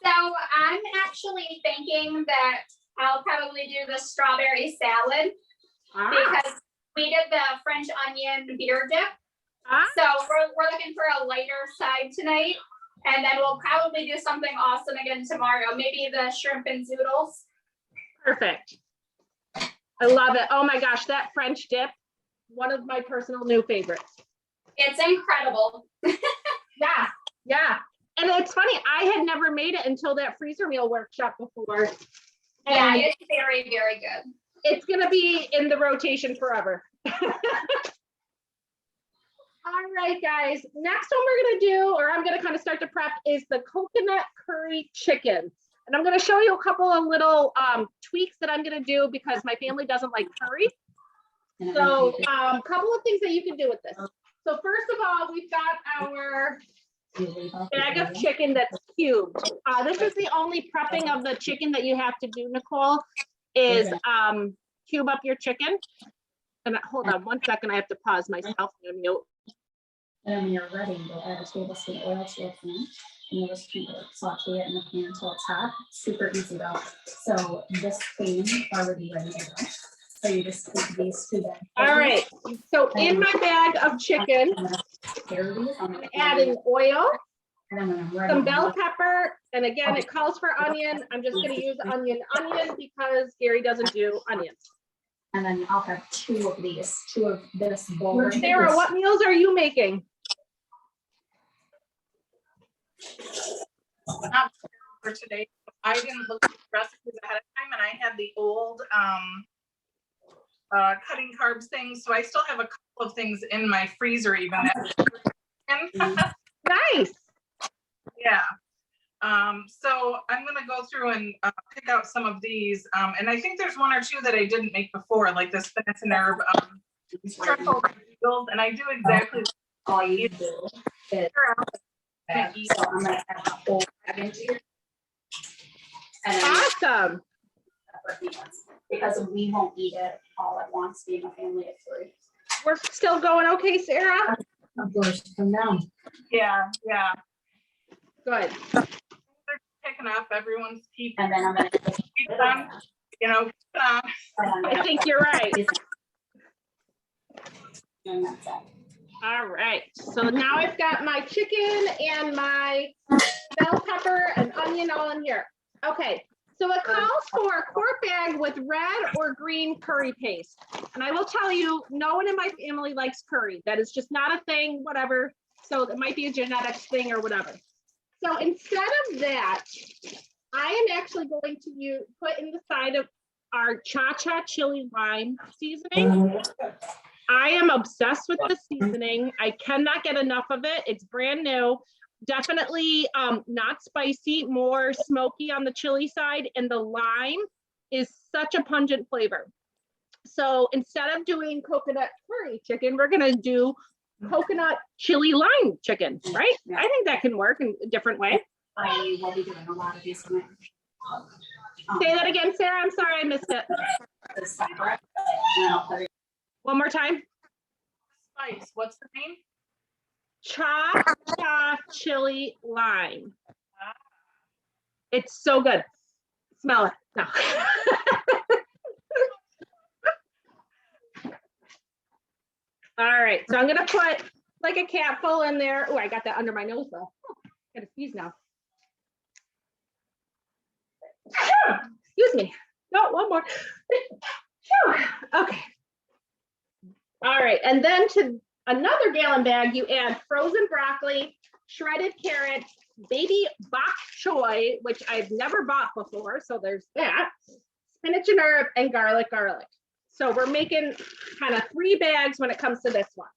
So I'm actually thinking that I'll probably do the strawberry salad because we did the French onion beer dip. So we're looking for a lighter side tonight. And then we'll probably do something awesome again tomorrow. Maybe the shrimp and zoodles. Perfect. I love it. Oh my gosh, that French dip, one of my personal new favorites. It's incredible. Yeah, yeah. And it's funny, I had never made it until that freezer meal workshop before. Yeah, And it's very, very good. it's gonna be in the rotation forever. All right, guys, next one we're gonna do, or I'm gonna kind of start to prep, is the coconut curry chicken. And I'm gonna show you a couple of little tweaks that I'm gonna do because my family doesn't like curry. So a couple of things that you can do with this. So first of all, we've got our bag of chicken that's cubed. This is the only prepping of the chicken that you have to do, Nicole, is cube up your chicken. And hold on one second, I have to pause myself. I'm gonna mute. And when you're ready, you'll add a tablespoon of oil to a pan, and you'll just keep it saute it in the pan until it's hot. Super easy though. So this pan is already ready to go. So you just take these two. All right, so in my bag of chicken, I'm adding oil, some bell pepper, and again, it calls for onion. I'm just gonna use onion because Gary doesn't do onions. And then I'll have two of this bowl. Sarah, what meals are you making? Not for today. I didn't look at the recipes ahead of time and I had the old cutting carbs things. So I still have a couple of things in my freezer even. nice. Yeah. So I'm gonna go through and pick out some of these. And I think there's one or two that I didn't make before, like the spinach and herb truffle noodles, and I do exactly All you do is. gonna eat. So I'm gonna add a whole bag into here. And then Awesome. separate meals, because we won't eat it all at once, being a family of 3. We're still going okay, Sarah? Of course, come down. Yeah. Good. They're picking up. Everyone's keep And then I'm gonna. on. You know, I think you're right. And that's it. All right. So now I've got my chicken and my bell pepper and onion all in here. Okay. So it calls for a quart bag with red or green curry paste. And I will tell you, no one in my family likes curry. That is just not a thing, whatever. So it might be a genetics thing or whatever. So instead of that, I am actually going to put in the side of our cha-cha chili lime seasoning. I am obsessed with the seasoning. I cannot get enough of it. It's brand new. Definitely not spicy, more smoky on the chili side, and the lime is such a pungent flavor. So instead of doing coconut curry chicken, we're gonna do coconut chili lime chicken, right? Yeah. I think that can work in a different way. I will be doing a lot of these tonight. Say that again, Sarah. I'm sorry, I missed it. This separate, and I'll put it. One more time. spice. What's the name? Cha chili lime. It's so good. Smell it. No. All right, so I'm gonna put like a capful in there. Oh, I got that under my nose though. Oh, gotta sneeze now. Excuse me. No, one more. Okay. All right, and then to another gallon bag, you add frozen broccoli, shredded carrots, baby bok choy, which I've never bought before, so there's that, spinach and herb, and garlic. So we're making kind of 3 bags when it comes to this one.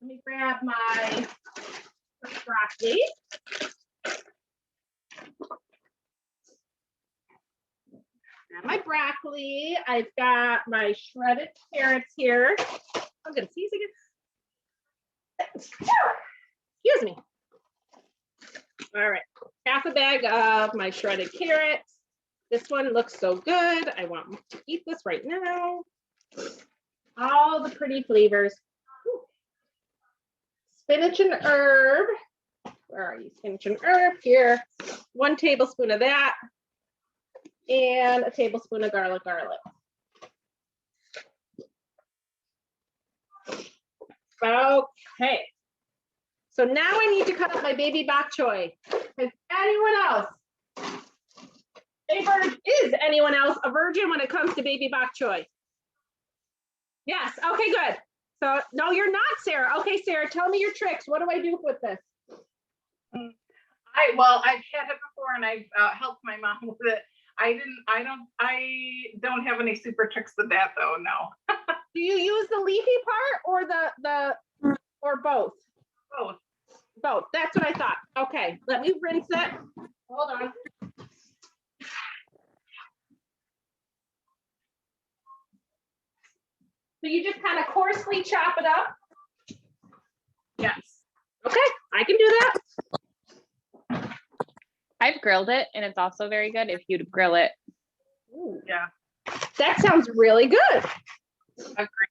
Let me grab my broccoli. Grab my broccoli. I've got my shredded carrots here. I'm gonna sneeze again. Excuse me. All right, half a bag of my shredded carrots. This one looks so good. I want to eat this right now. All the pretty flavors. Ooh. Spinach and herb. Where are you? Spinach and herb here. 1 tablespoon of that. And a tablespoon of garlic. Okay. So now I need to cut up my baby bok choy. Is anyone else a virgin when it comes to baby bok choy? Yes. Okay, good. So no, you're not, Sarah. Okay, Sarah, tell me your tricks. What do I do with this? I've had it before and I've helped my mom with it. I don't have any super tricks with that though, no. Do you use the leafy part or the or both? Both. Both. That's what I thought. Okay, let me rinse it. Hold on. So you just kind of coarsely chop it up? Yes. Okay, I can do that. I've grilled it and it's also very good if you'd grill it. Ooh, yeah. That sounds really good. Agree.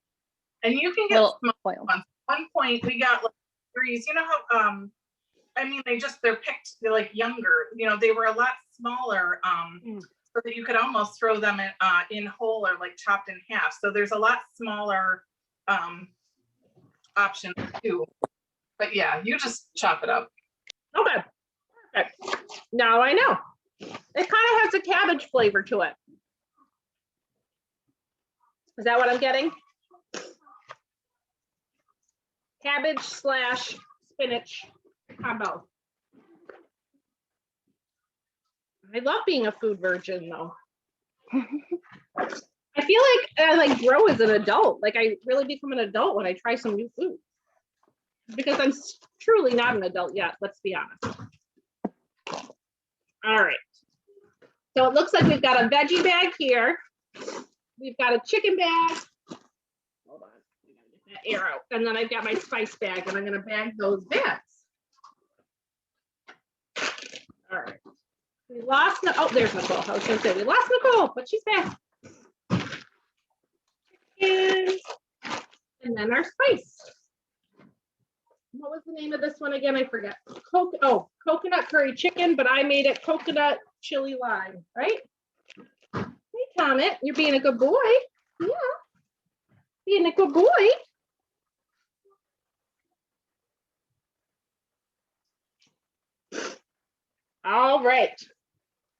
And you can get Little small oil. ones. At one point we got like 3s. You know how they're picked, they're like younger, they were a lot smaller, so that you could almost throw them in whole or like chopped in half. So there's a lot smaller options too. But yeah, you just chop it up. Okay, perfect. Now I know. It kind of has a cabbage flavor to it. Is that what I'm getting? Cabbage / spinach combo. I love being a food virgin though. I feel like I grow as an adult. Like I really become an adult when I try some new food. because I'm truly not an adult yet, let's be honest. All right. So it looks like we've got a veggie bag here. We've got a chicken bag. Hold on, I gotta get that air out. And then I've got my spice bag, and I'm gonna bag those bags. All right. We lost, oh, there's Nicole. I was gonna say, we lost Nicole, but she's back. And then our spice. What was the name of this one again? I forget. Coconut curry chicken, but I made it coconut chili lime, right? Hey, Comet, you're being a good boy. Yeah, being a good boy. All right.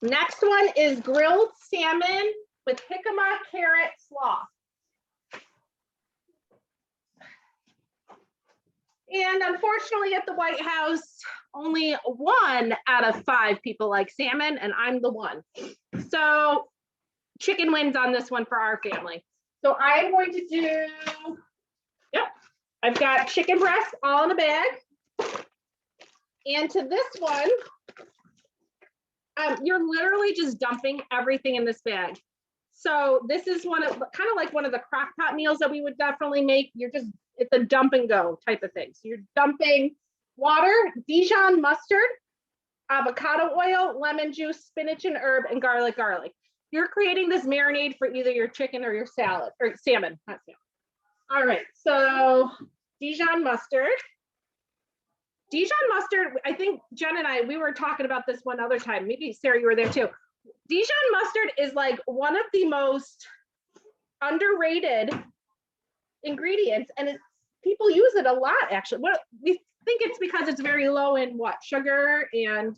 Next one is grilled salmon with jicama carrot slaw. And unfortunately at the White House, only 1 out of 5 people like salmon, and I'm the one. So chicken wins on this one for our family. So I'm going to do, yep, I've got chicken breast all in a bag. And to this one, you're literally just dumping everything in this bag. So this is kind of like one of the crock pot meals that we would definitely make. It's a dump and go type of thing. So you're dumping water, Dijon mustard, avocado oil, lemon juice, spinach and herb, and garlic. You're creating this marinade for either your chicken or your salad, or salmon, not salmon. All right, so Dijon mustard. Dijon mustard, I think Jen and I, we were talking about this one other time. Maybe Sarah, you were there too. Dijon mustard is like one of the most underrated ingredients, and people use it a lot actually. We think it's because it's very low in sugar and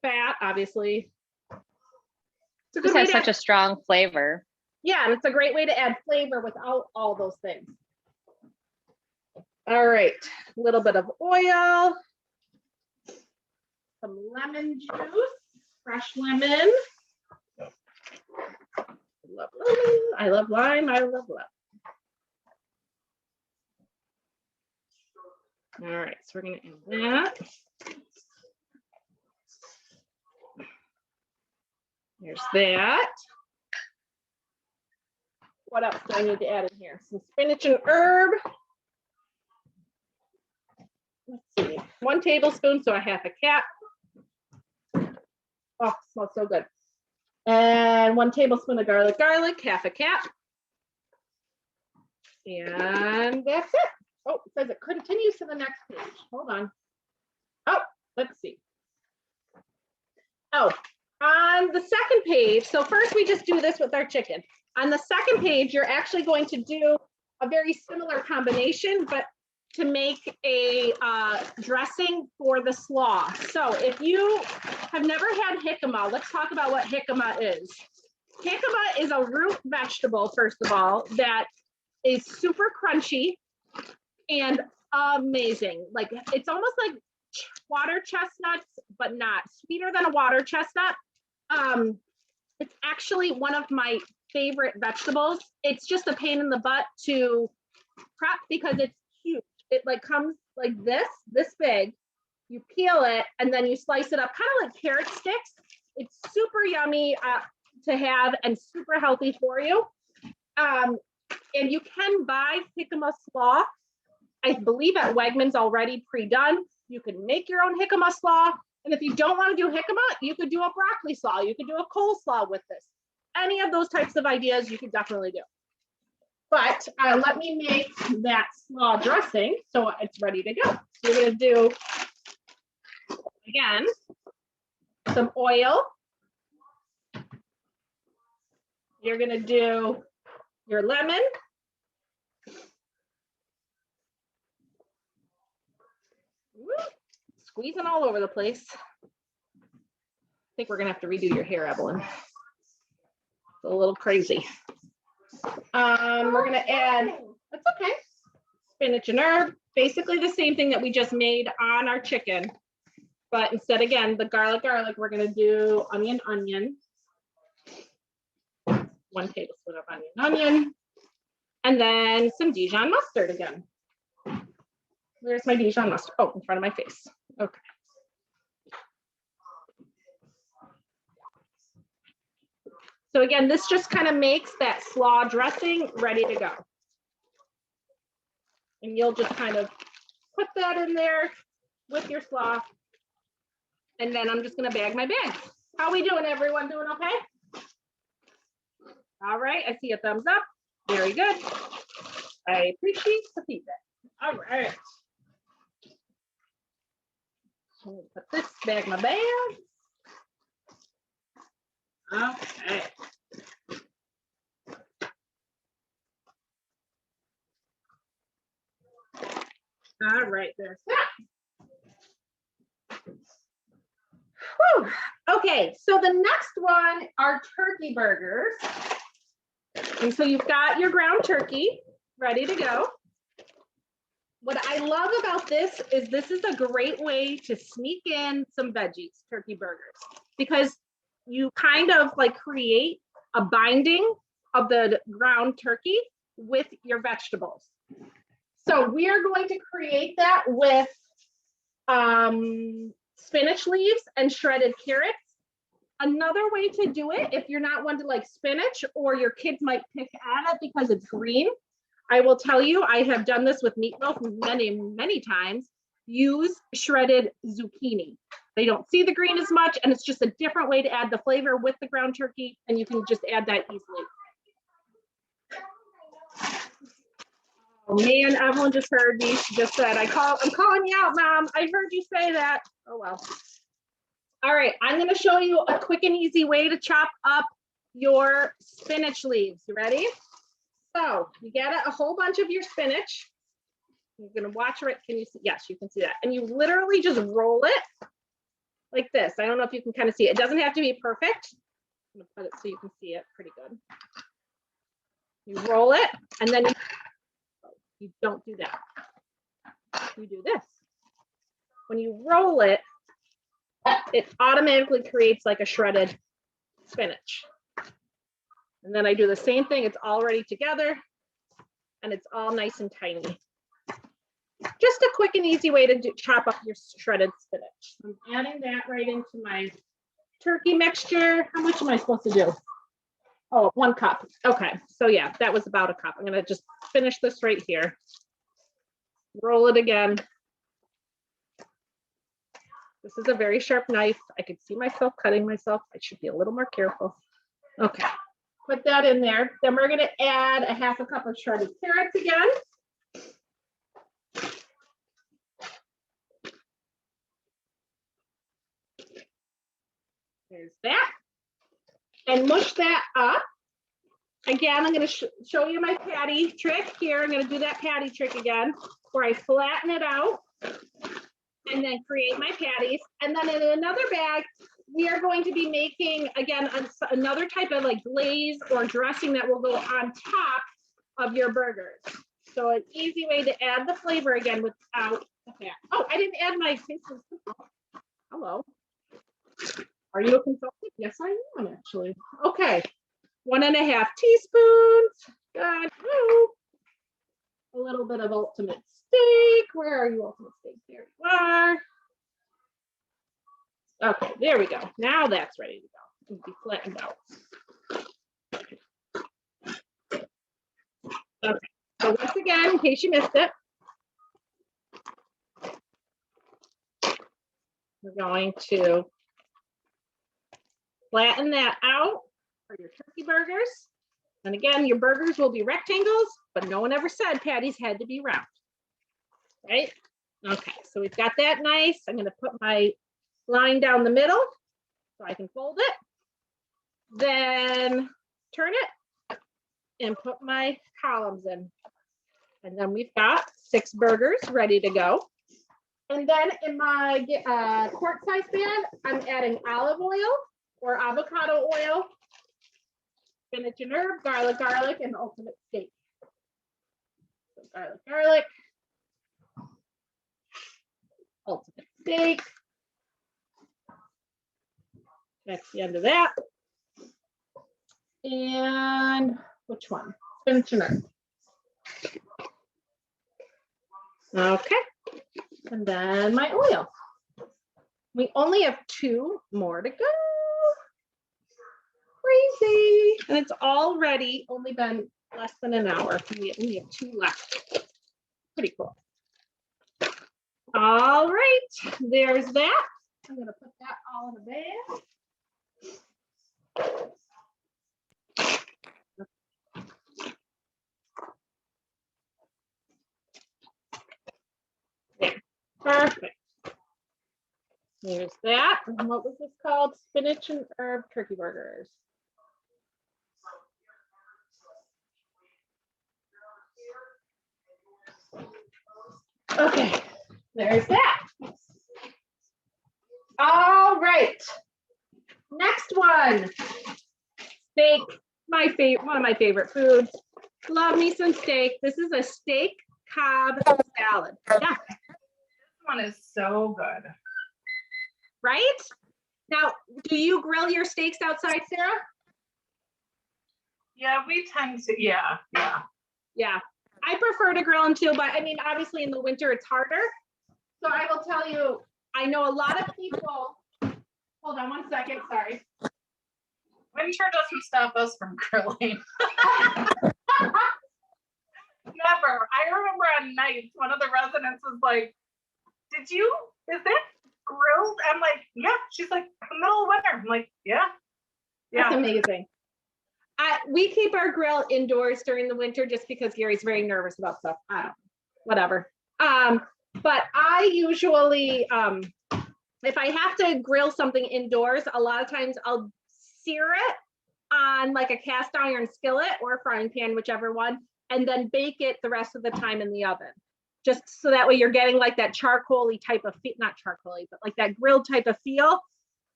fat, obviously. It's a good This way has to such a strong flavor. Yeah, and it's a great way to add flavor without all those things. All right, a little bit of oil, some lemon juice, fresh lemon. Love lemon. I love lime. I love lime. All right, so we're gonna add that. There's that. What else do I need to add in here? Some spinach and herb. Let's see, 1 tablespoon, so a half a cap. Oh, it smells so good. And 1 tablespoon of garlic, half a cap. And that's it. Oh, it says it continues to the next page. Hold on. Oh, let's see. Oh, on the second page, so first we just do this with our chicken. On the second page, you're actually going to do a very similar combination, but to make a dressing for the slaw. So if you have never had jicama, let's talk about what jicama is. Jicama is a root vegetable, first of all, that is super crunchy and amazing. Like it's almost like water chestnuts, but not sweeter than a water chestnut. It's actually one of my favorite vegetables. It's just a pain in the butt to prep because it's huge. It like comes like this big. You peel it and then you slice it up, kind of like carrot sticks. It's super yummy to have and super healthy for you. And you can buy jicama slaw, I believe at Wegmans already pre-done. You can make your own jicama slaw. And if you don't want to do jicama, you could do a broccoli slaw. You could do a coleslaw with this. Any of those types of ideas you could definitely do. But let me make that slaw dressing so it's ready to go. So you're going to do, again, some oil. You're going to do your lemon. Woo, squeezing all over the place. I think we're going to have to redo your hair, Evelyn. It's a little crazy. We're going to add, that's okay, spinach and herb. Basically the same thing that we just made on our chicken. But instead, again, the garlic, we're going to do onion. 1 tablespoon of onion. And then some Dijon mustard again. Where's my Dijon mustard? Oh, in front of my face. Okay. So again, this just kind of makes that slaw dressing ready to go. And you'll just kind of put that in there with your slaw. And then I'm just gonna bag my bags. How we doing, everyone? Doing okay? All right, I see a thumbs up. Very good. I appreciate the feedback. All right. Put this bag in my bag. Okay. All right, there's that. Whew. Okay, so the next one are turkey burgers. And so you've got your ground turkey ready to go. What I love about this is a great way to sneak in some veggies, turkey burgers, because you kind of like create a binding of the ground turkey with your vegetables. So we are going to create that with spinach leaves and shredded carrots. Another way to do it, if you're not one to like spinach or your kids might pick at it because it's green, I will tell you, I have done this with meatloaf many, many times. Use shredded zucchini. They don't see the green as much, and it's just a different way to add the flavor with the ground turkey, and you can just add that easily. Oh man, Evelyn just heard me. She just said, I'm calling you out, Mom. I heard you say that. Oh well. All right, I'm gonna show you a quick and easy way to chop up your spinach leaves. You ready? So you get a whole bunch of your spinach. You're gonna watch it. Can you see? Yes, you can see that. And you literally just roll it like this. I don't know if you can kind of see it. It doesn't have to be perfect. I'm gonna put it so you can see it pretty good. You roll it, and then you don't do that. You do this. When you roll it, it automatically creates like a shredded spinach. And then I do the same thing. It's already together and it's all nice and tiny. Just a quick and easy way to chop up your shredded spinach. I'm adding that right into my turkey mixture. How much am I supposed to do? Oh, 1 cup. Okay, so yeah, that was about a cup. I'm gonna just finish this right here. Roll it again. This is a very sharp knife. I could see myself cutting myself. I should be a little more careful. Okay. Put that in there. Then we're going to add a 1/2 cup of shredded carrots again. There's that. And mush that up. Again, I'm going to show you my patty trick here. I'm going to do that patty trick again, where I flatten it out and then create my patties. And then in another bag, we are going to be making, again, another type of like glaze or dressing that will go on top of your burgers. So an easy way to add the flavor again without the fat. Oh, I didn't add my taste. Hello. Are you a consultant? Yes, I am actually. Okay. 1.5 teaspoons. Good. A little bit of ultimate steak. Where are you, ultimate steak? There you are. Okay, there we go. Now that's ready to go. It'll be flattened out. Okay, so once again, in case you missed it, we're going to flatten that out for your turkey burgers. And again, your burgers will be rectangles, but no one ever said patties had to be round, right? Okay, so we've got that nice. I'm gonna put my line down the middle so I can fold it. Then turn it and put my columns in. And then we've got 6 burgers ready to go. And then in my quart size pan, I'm adding olive oil or avocado oil, spinach and herb, garlic, and ultimate steak. So garlic, ultimate steak. That's the end of that. And which one? Spinach and herb. Okay. And then my oil. We only have 2 more to go. Crazy. And it's already only been less than an hour. We only have 2 left. Pretty cool. All right, there's that. I'm gonna put that all in a bag. There, perfect. There's that. And what was this called? Spinach and herb turkey burgers. Okay, there's that. All right. Next one. Steak, one of my favorite foods. Love me some steak. This is a steak Cobb salad. Yeah. This one is so good. Right? Now, do you grill your steaks outside, Sarah? Yeah, we tend to, yeah. Yeah. I prefer to grill them too, but I mean, obviously in the winter it's harder. So I will tell you, I know a lot of people, hold on one second, sorry. Winter doesn't stop us from grilling. Never. I remember on nights, one of the residents was like, is that grilled? I'm like, yeah. She's like, the middle of winter. I'm like, yeah. That's amazing. We keep our grill indoors during the winter just because Gary's very nervous about stuff. I don't know, whatever. But I usually, if I have to grill something indoors, a lot of times I'll sear it on like a cast iron skillet or a frying pan, whichever one, and then bake it the rest of the time in the oven. Just so that way you're getting like that charcoaly type of, not charcoaly, but like that grilled type of feel.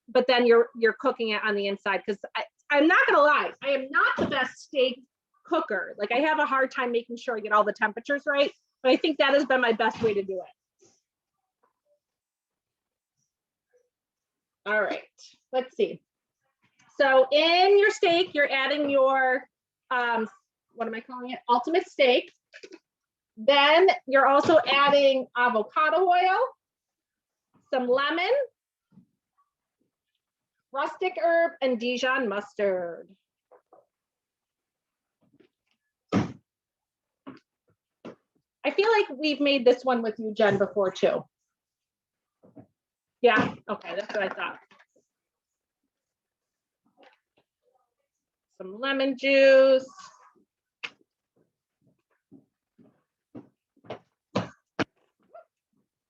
But then you're cooking it on the inside, because I'm not gonna lie, I am not the best steak cooker. Like I have a hard time making sure I get all the temperatures right, but I think that has been my best way to do it. All right, let's see. So in your steak, you're adding your, what am I calling it? Ultimate steak. Then you're also adding avocado oil, some lemon, rustic herb, and Dijon mustard. I feel like we've made this one with you, Jen, before too. Yeah, okay, that's what I thought. Some lemon juice.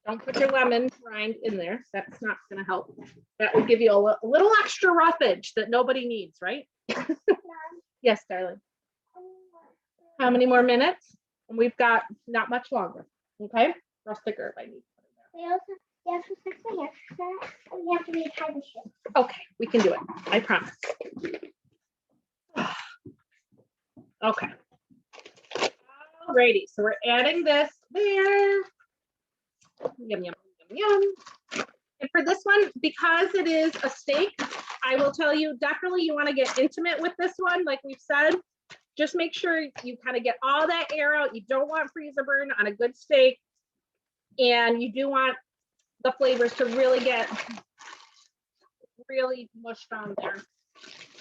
Don't put your lemon rind in there. That's not going to help. That will give you a little extra roughage that nobody needs, right? Yes, darling. How many more minutes? And we've got not much longer. Okay. Rustic herb, I need. We also have to fix my hair. We have to retie the shit. Okay, we can do it. I promise. Okay. Alrighty, so we're adding this there. Yum, yum, yum, yum. And for this one, because it is a steak, I will tell you, definitely you want to get intimate with this one. Like we've said, just make sure you kind of get all that air out. You don't want freezer burn on a good steak. And you do want the flavors to really get really mushed on there.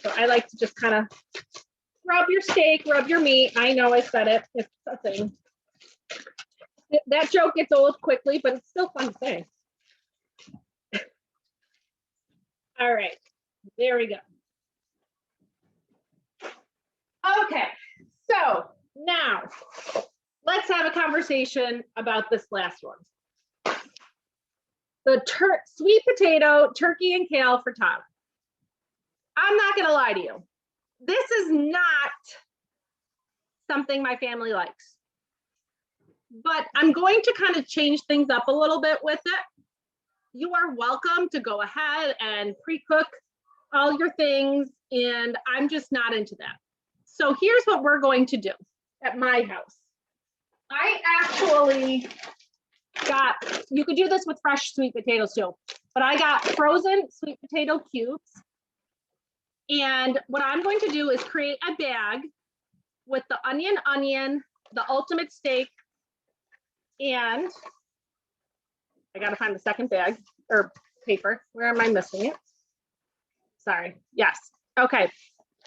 So I like to just kind of rub your steak, rub your meat. I know I said it, it's a thing. That joke gets old quickly, but it's still fun to say. All right, there we go. Okay, so now let's have a conversation about this last one. The sweet potato, turkey and kale for Todd. I'm not gonna lie to you. This is not something my family likes, but I'm going to kind of change things up a little bit with it. You are welcome to go ahead and pre-cook all your things, and I'm just not into that. So here's what we're going to do at my house. I actually got, you could do this with fresh sweet potatoes too, but I got frozen sweet potato cubes. And what I'm going to do is create a bag with the onion, the ultimate steak, and I gotta find the second bag or paper. Where am I missing it? Sorry. Yes. Okay.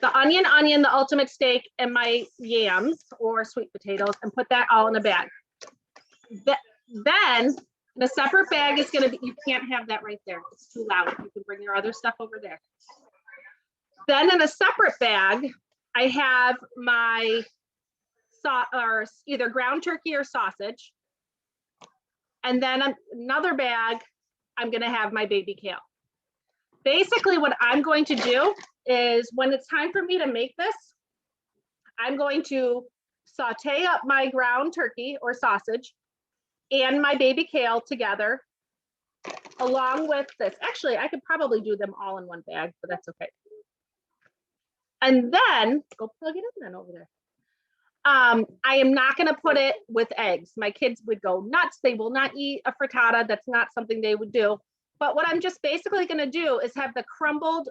The onion, the ultimate steak, and my yams or sweet potatoes, and put that all in a bag. Then the separate bag is gonna be, you can't have that right there. It's too loud. You can bring your other stuff over there. Then in a separate bag, I have my or either ground turkey or sausage. And then another bag, I'm gonna have my baby kale. Basically what I'm going to do is when it's time for me to make this, I'm going to saute up my ground turkey or sausage and my baby kale together along with this. Actually, I could probably do them all in one bag, but that's okay. And then go plug it in then over there. I am not going to put it with eggs. My kids would go nuts. They will not eat a frittata. That's not something they would do. But what I'm just basically going to do is have the crumbled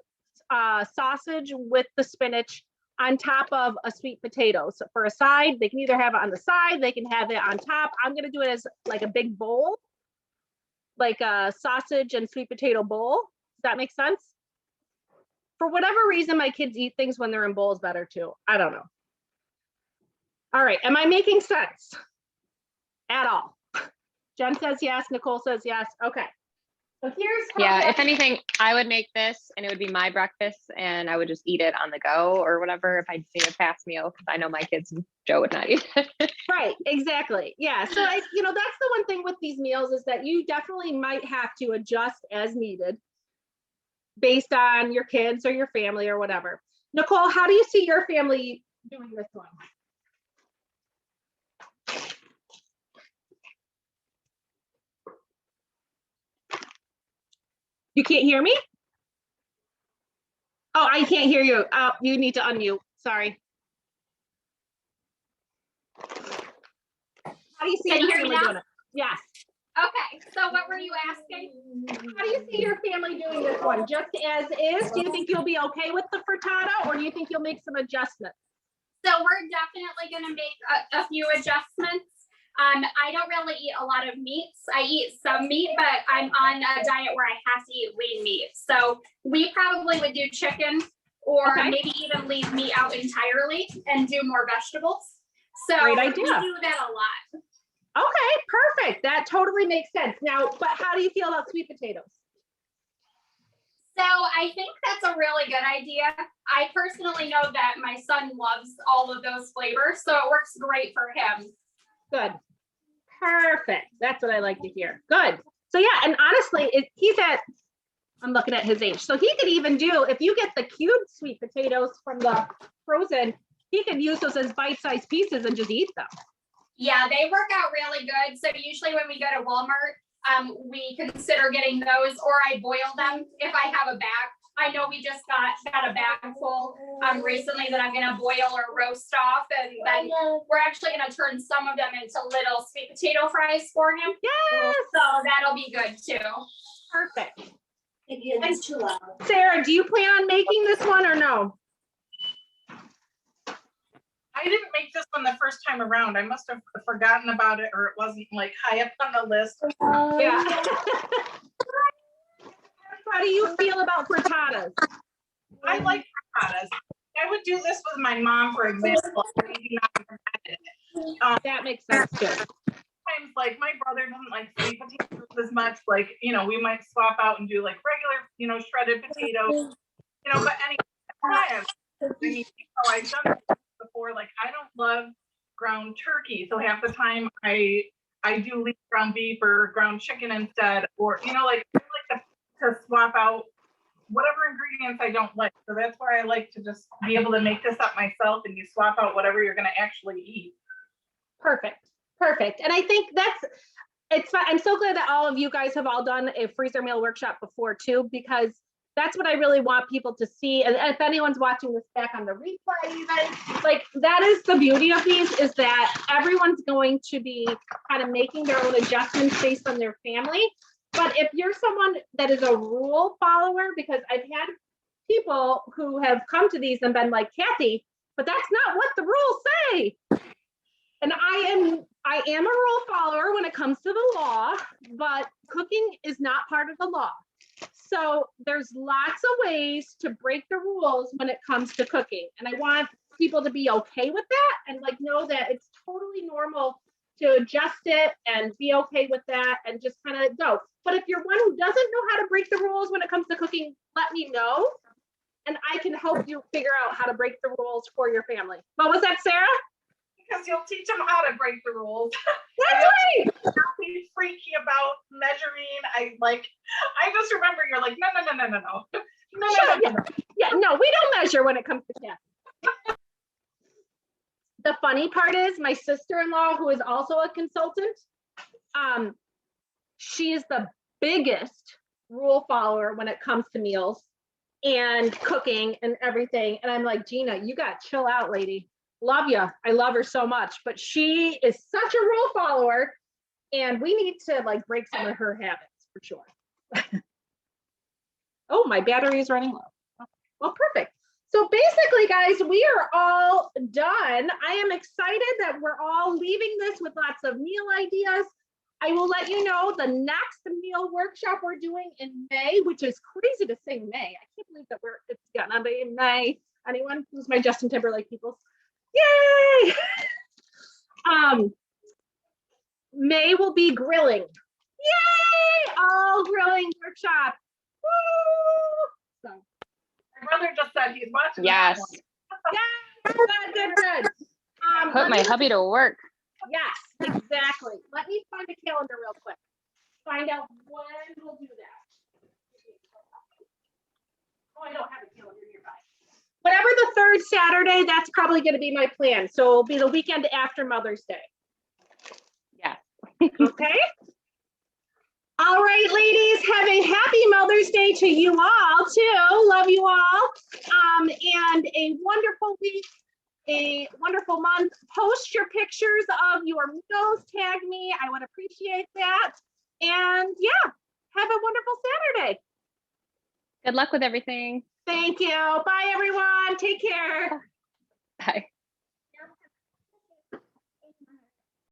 sausage with the spinach on top of a sweet potato. So for a side, they can either have it on the side, they can have it on top. I'm going to do it as like a big bowl, like a sausage and sweet potato bowl. Does that make sense? For whatever reason, my kids eat things when they're in bowls better too. I don't know. All right, am I making sense at all? Jen says yes, Nicole says yes. Okay. So here's Yeah, if anything, I would make this and it would be my breakfast and I would just eat it on the go or whatever if I see a fast meal, because I know my kids and Joe would not eat it. Right, exactly. Yeah, so that's the one thing with these meals is that you definitely might have to adjust as needed based on your kids or your family or whatever. Nicole, how do you see your family doing this one? You can't hear me? Oh, I can't hear you. You need to unmute. Sorry. How do you see Can you your hear me family now? doing it? Yes. Okay, so what were you asking? How do you see your family doing this one? Just as is? Do you think you'll be okay with the frittata or do you think you'll make some adjustments? So we're definitely gonna make a few adjustments. I don't really eat a lot of meats. I eat some meat, but I'm on a diet where I have to eat lean meat. So we probably would do chicken or Okay. maybe even leave meat out entirely and do more vegetables. So Great we idea. do that a lot. Okay, perfect. That totally makes sense. Now, but how do you feel about sweet potatoes? So I think that's a really good idea. I personally know that my son loves all of those flavors, so it works great for him. Good. Perfect. That's what I like to hear. Good. So yeah, and honestly, I'm looking at his age. So he could even do, if you get the cubed sweet potatoes from the frozen, he could use those as bite-sized pieces and just eat them. Yeah, they work out really good. So usually when we go to Walmart, we consider getting those, or I boil them if I have a bag. I know we just got a bag full recently that I'm gonna boil or roast off, and then we're actually gonna turn some of them into little sweet potato fries for him. Yes. So that'll be good too. Perfect. It's too loud. Sarah, do you plan on making this one or no? I didn't make this one the first time around. I must have forgotten about it, or it wasn't like high up on the list. Yeah. How do you feel about frittatas? I like frittatas. I would do this with my mom, for example. Maybe not. That makes sense too. Sometimes, like, my brother doesn't like sweet potatoes as much. Like, we might swap out and do like regular, shredded potatoes. But anyway, I've done this before. Like, I don't love ground turkey, so half the time I do leave ground beef or ground chicken instead, or I like to swap out whatever ingredients I don't like. So that's where I like to just be able to make this up myself, and you swap out whatever you're going to actually eat. Perfect. And I think it's fun. I'm so glad that all of you guys have all done a freezer meal workshop before too, because that's what I really want people to see. And if anyone's watching this back on the replay, even like that is the beauty of these, is that everyone's going to be kind of making their own adjustments based on their family. But if you're someone that is a rule follower, because I've had people who have come to these and been like, Kathy, but that's not what the rules say. And I am a rule follower when it comes to the law, but cooking is not part of the law. So there's lots of ways to break the rules when it comes to cooking. And I want people to be okay with that and like know that it's totally normal to adjust it and be okay with that and just kind of go. But if you're one who doesn't know how to break the rules when it comes to cooking, let me know. And I can help you figure out how to break the rules for your family. What was that, Sarah? Because you'll teach them how to break the rules. That's right. Not be freaky about measuring. I just remember you're like, no. Yeah, no, we don't measure when it comes to cats. The funny part is my sister-in-law, who is also a consultant, she is the biggest rule follower when it comes to meals and cooking and everything. And I'm like, Gina, you got to chill out, lady. Love you. I love her so much, but she is such a rule follower and we need to like break some of her habits for sure. Oh, my battery is running low. Well, perfect. So basically, guys, we are all done. I am excited that we're all leaving this with lots of meal ideas. I will let you know the next meal workshop we're doing in May, which is crazy to say May. I can't believe that it's gonna be in May. Anyone? Who's my Justin Timberlake people? Yay! May will be grilling. Yay! All grilling workshop. Woo! So. My brother just said he's watching. Yes. Yeah, good. Put let my me- hubby to work. Yes, exactly. Let me find a calendar real quick. Find out when we'll do that. Oh, I don't have a calendar nearby. Whatever the third Saturday, that's probably going to be my plan. So it'll be the weekend after Mother's Day. Yeah. Okay. All right, ladies, have a happy Mother's Day to you all too. Love you all. And a wonderful week, a wonderful month. Post your pictures of your meals, tag me. I would appreciate that. And yeah, have a wonderful Saturday. Good luck with everything. Thank you. Bye, everyone. Take care. Bye.